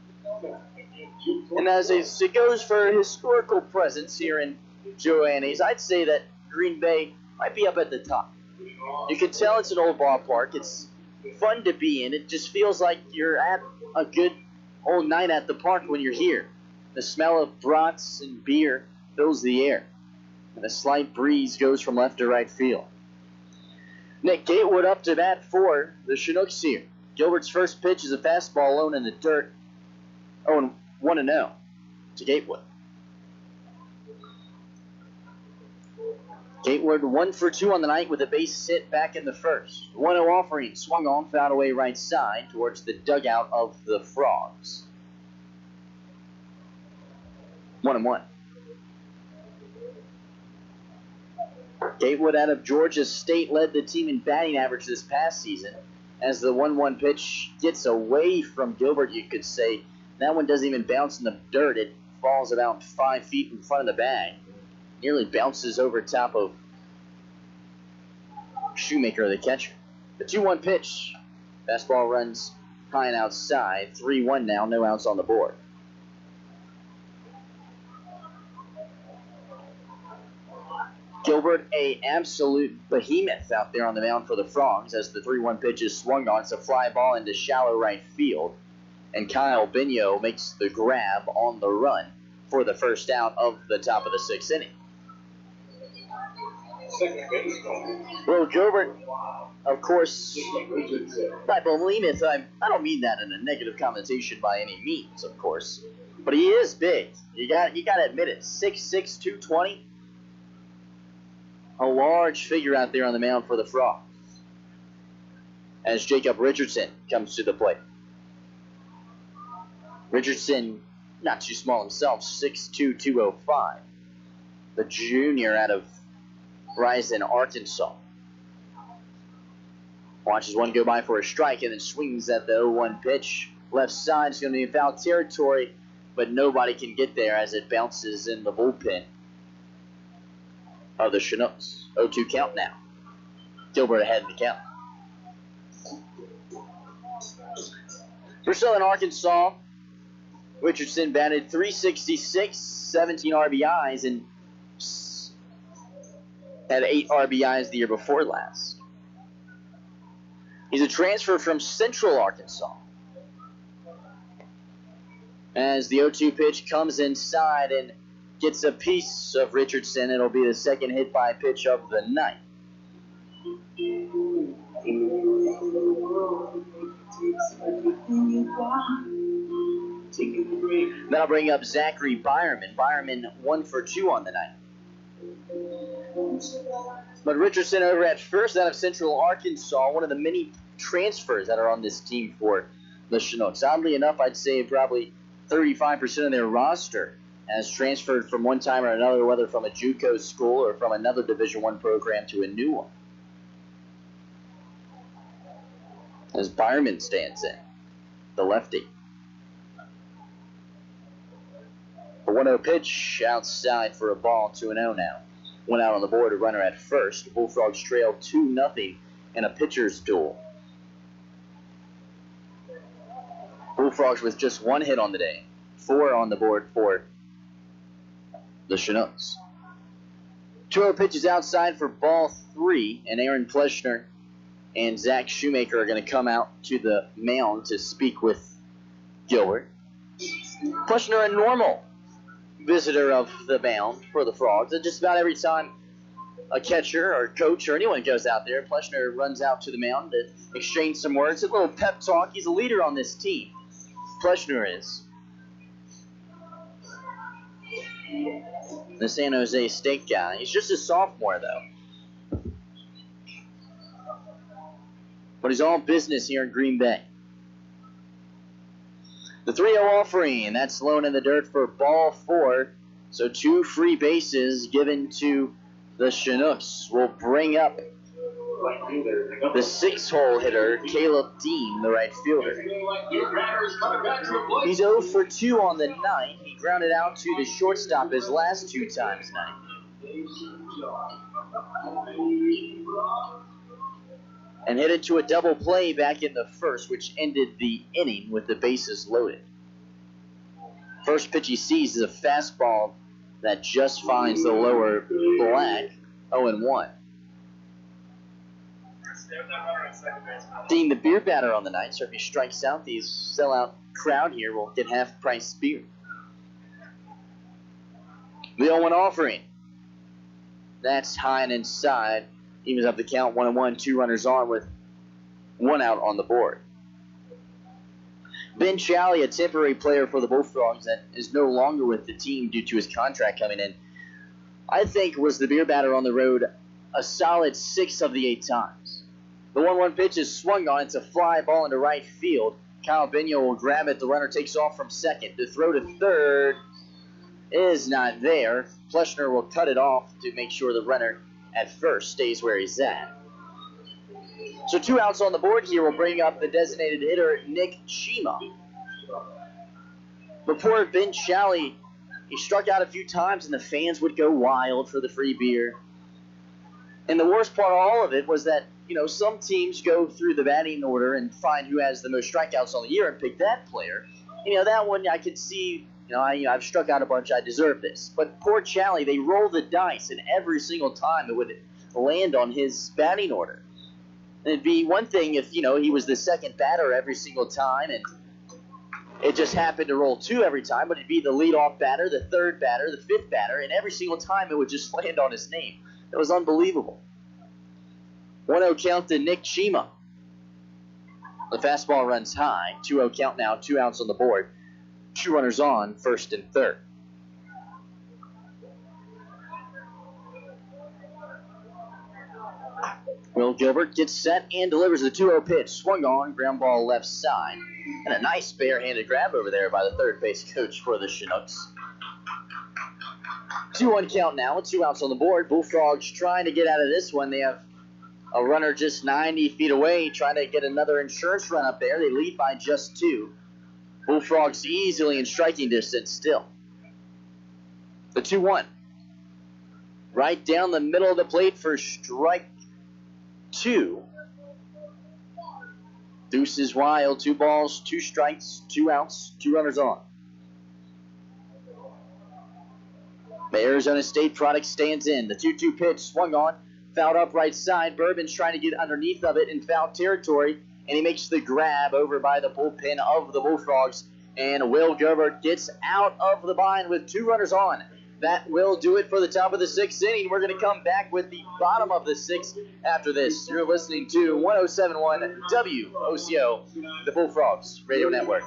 And as it goes for historical presence here in Joe Annie's, I'd say that Green Bay might be up at the top. You can tell it's an old ballpark. It's fun to be in. It just feels like you're at a good old night at the park when you're here. The smell of brats and beer fills the air, and a slight breeze goes from left to right field. Nick Gatewood up to bat for the Chinooks here. Gilbert's first pitch is a fastball low in the dirt. 1-0 to Gatewood. Gatewood 1 for 2 on the night with a base hit back in the first. 1-0 offering swung on, fouled away right side towards the dugout of the Frogs. 1-1. Gatewood out of Georgia State led the team in batting average this past season. As the 1-1 pitch gets away from Gilbert, you could say. That one doesn't even bounce in the dirt. It falls about 5 feet in front of the bag. Nearly bounces over top of Shoemaker, the catcher. The 2-1 pitch. Fastball runs high and outside. 3-1 now, no outs on the board. Gilbert, a absolute behemoth out there on the mound for the Frogs as the 3-1 pitch is swung on. It's a fly ball into shallow right field. And Kyle Bino makes the grab on the run for the first out of the top of the 6th inning. Well, Gilbert, of course, by behemoth, I don't mean that in a negative connotation by any means, of course. But he is big. You got to admit it. 6'6", 220. A large figure out there on the mound for the Frogs. As Jacob Richardson comes to the plate. Richardson, not too small himself, 6'2", 205. The junior out of Rising, Arkansas. Watches one go by for a strike and then swings at the 0-1 pitch. Left side is going to be in foul territory, but nobody can get there as it bounces in the bullpen of the Chinooks. 0-2 count now. Gilbert ahead in the count. For Southern Arkansas, Richardson batted .366, 17 RBIs, and had 8 RBIs the year before last. He's a transfer from Central Arkansas. As the 0-2 pitch comes inside and gets a piece of Richardson, it'll be the second hit by pitch of the night. That'll bring up Zachary Byerman. Byerman 1 for 2 on the night. But Richardson over at first out of Central Arkansas, one of the many transfers that are on this team for the Chinooks. Oddly enough, I'd say probably 35% of their roster has transferred from one time or another, whether from a JUCO school or from another Division I program to a new one. As Byerman stands in, the lefty. A 1-0 pitch outside for a ball, 2-0 now. One out on the board, a runner at first. Bullfrogs trail 2-0 in a pitcher's duel. Bullfrogs with just 1 hit on the day. 4 on the board for the Chinooks. 2-0 pitches outside for ball 3, and Aaron Pleschner and Zach Shoemaker are going to come out to the mound to speak with Gilbert. Pleschner, a normal visitor of the mound for the Frogs. And just about every time a catcher or coach or anyone goes out there, Pleschner runs out to the mound to exchange some words, a little pep talk. He's a leader on this team. Pleschner is. The San Jose State guy. He's just a sophomore, though. But he's all business here in Green Bay. The 3-0 offering, and that's low in the dirt for ball 4. So 2 free bases given to the Chinooks will bring up the 6-hole hitter, Caleb Dean, the right fielder. He's 0 for 2 on the night. He grounded out to the shortstop his last 2 times tonight. And hit into a double play back in the first, which ended the inning with the bases loaded. First pitch he sees is a fastball that just finds the lower black, 0-1. Dean, the beer batter on the night, so if he strikes out, the sellout crowd here will get half-price beer. The 0-1 offering. That's high and inside. Evens up the count, 1-1, 2 runners on with 1 out on the board. Ben Challey, a temporary player for the Bullfrogs that is no longer with the team due to his contract coming in, I think, was the beer batter on the road a solid 6 of the 8 times. The 1-1 pitch is swung on. It's a fly ball into right field. Kyle Bino will grab it. The runner takes off from second. The throw to third is not there. Fleschner will cut it off to make sure the runner at first stays where he's at. So 2 outs on the board here will bring up the designated hitter, Nick Chima. Before Ben Shalley, he struck out a few times and the fans would go wild for the free beer. And the worst part of all of it was that, some teams go through the batting order and find who has the most strikeouts on the year and pick that player. That one I could see, I've struck out a bunch, I deserve this. But poor Shalley, they roll the dice, and every single time it would land on his batting order. And it'd be one thing if, he was the second batter every single time and it just happened to roll 2 every time, but it'd be the leadoff batter, the third batter, the fifth batter, and every single time it would just land on his name. It was unbelievable. 1-0 count to Nick Chima. The fastball runs high. 2-0 count now, 2 outs on the board. 2 runners on, first and third. Will Gilbert gets set and delivers the 2-0 pitch. Swung on, ground ball left side. And a nice barehanded grab over there by the third base coach for the Chinooks. 2-1 count now, 2 outs on the board. Bullfrogs trying to get out of this one. They have a runner just 90 feet away trying to get another insurance run up there. They lead by just 2. Bullfrogs easily in striking distance still. The 2-1. Right down the middle of the plate for strike 2. Deuce is wild. 2 balls, 2 strikes, 2 outs, 2 runners on. The Arizona State product stands in. The 2-2 pitch swung on, fouled up right side. Bourbon's trying to get underneath of it in foul territory, and he makes the grab over by the bullpen of the Bullfrogs. And Will Gilbert gets out of the bind with 2 runners on. That will do it for the top of the 6th inning. We're going to come back with the bottom of the 6th after this. You're listening to 107.1 WOCO, the Bullfrogs Radio Network.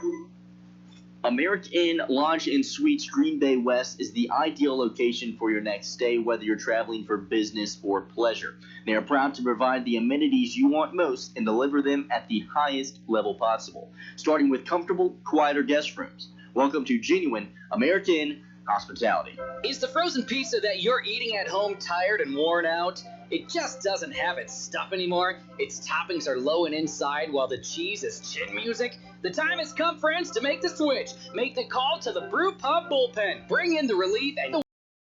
American Inn Lodge and Suites Green Bay West is the ideal location for your next stay, whether you're traveling for business or pleasure. They are proud to provide the amenities you want most and deliver them at the highest level possible, starting with comfortable, quieter guest rooms. Welcome to genuine American Inn hospitality. Is the frozen pizza that you're eating at home tired and worn out? It just doesn't have its stuff anymore. Its toppings are low and inside while the cheese is chin music. The time has come, friends, to make the switch. Make the call to the Brew Pub Bullpen. Bring in the relief and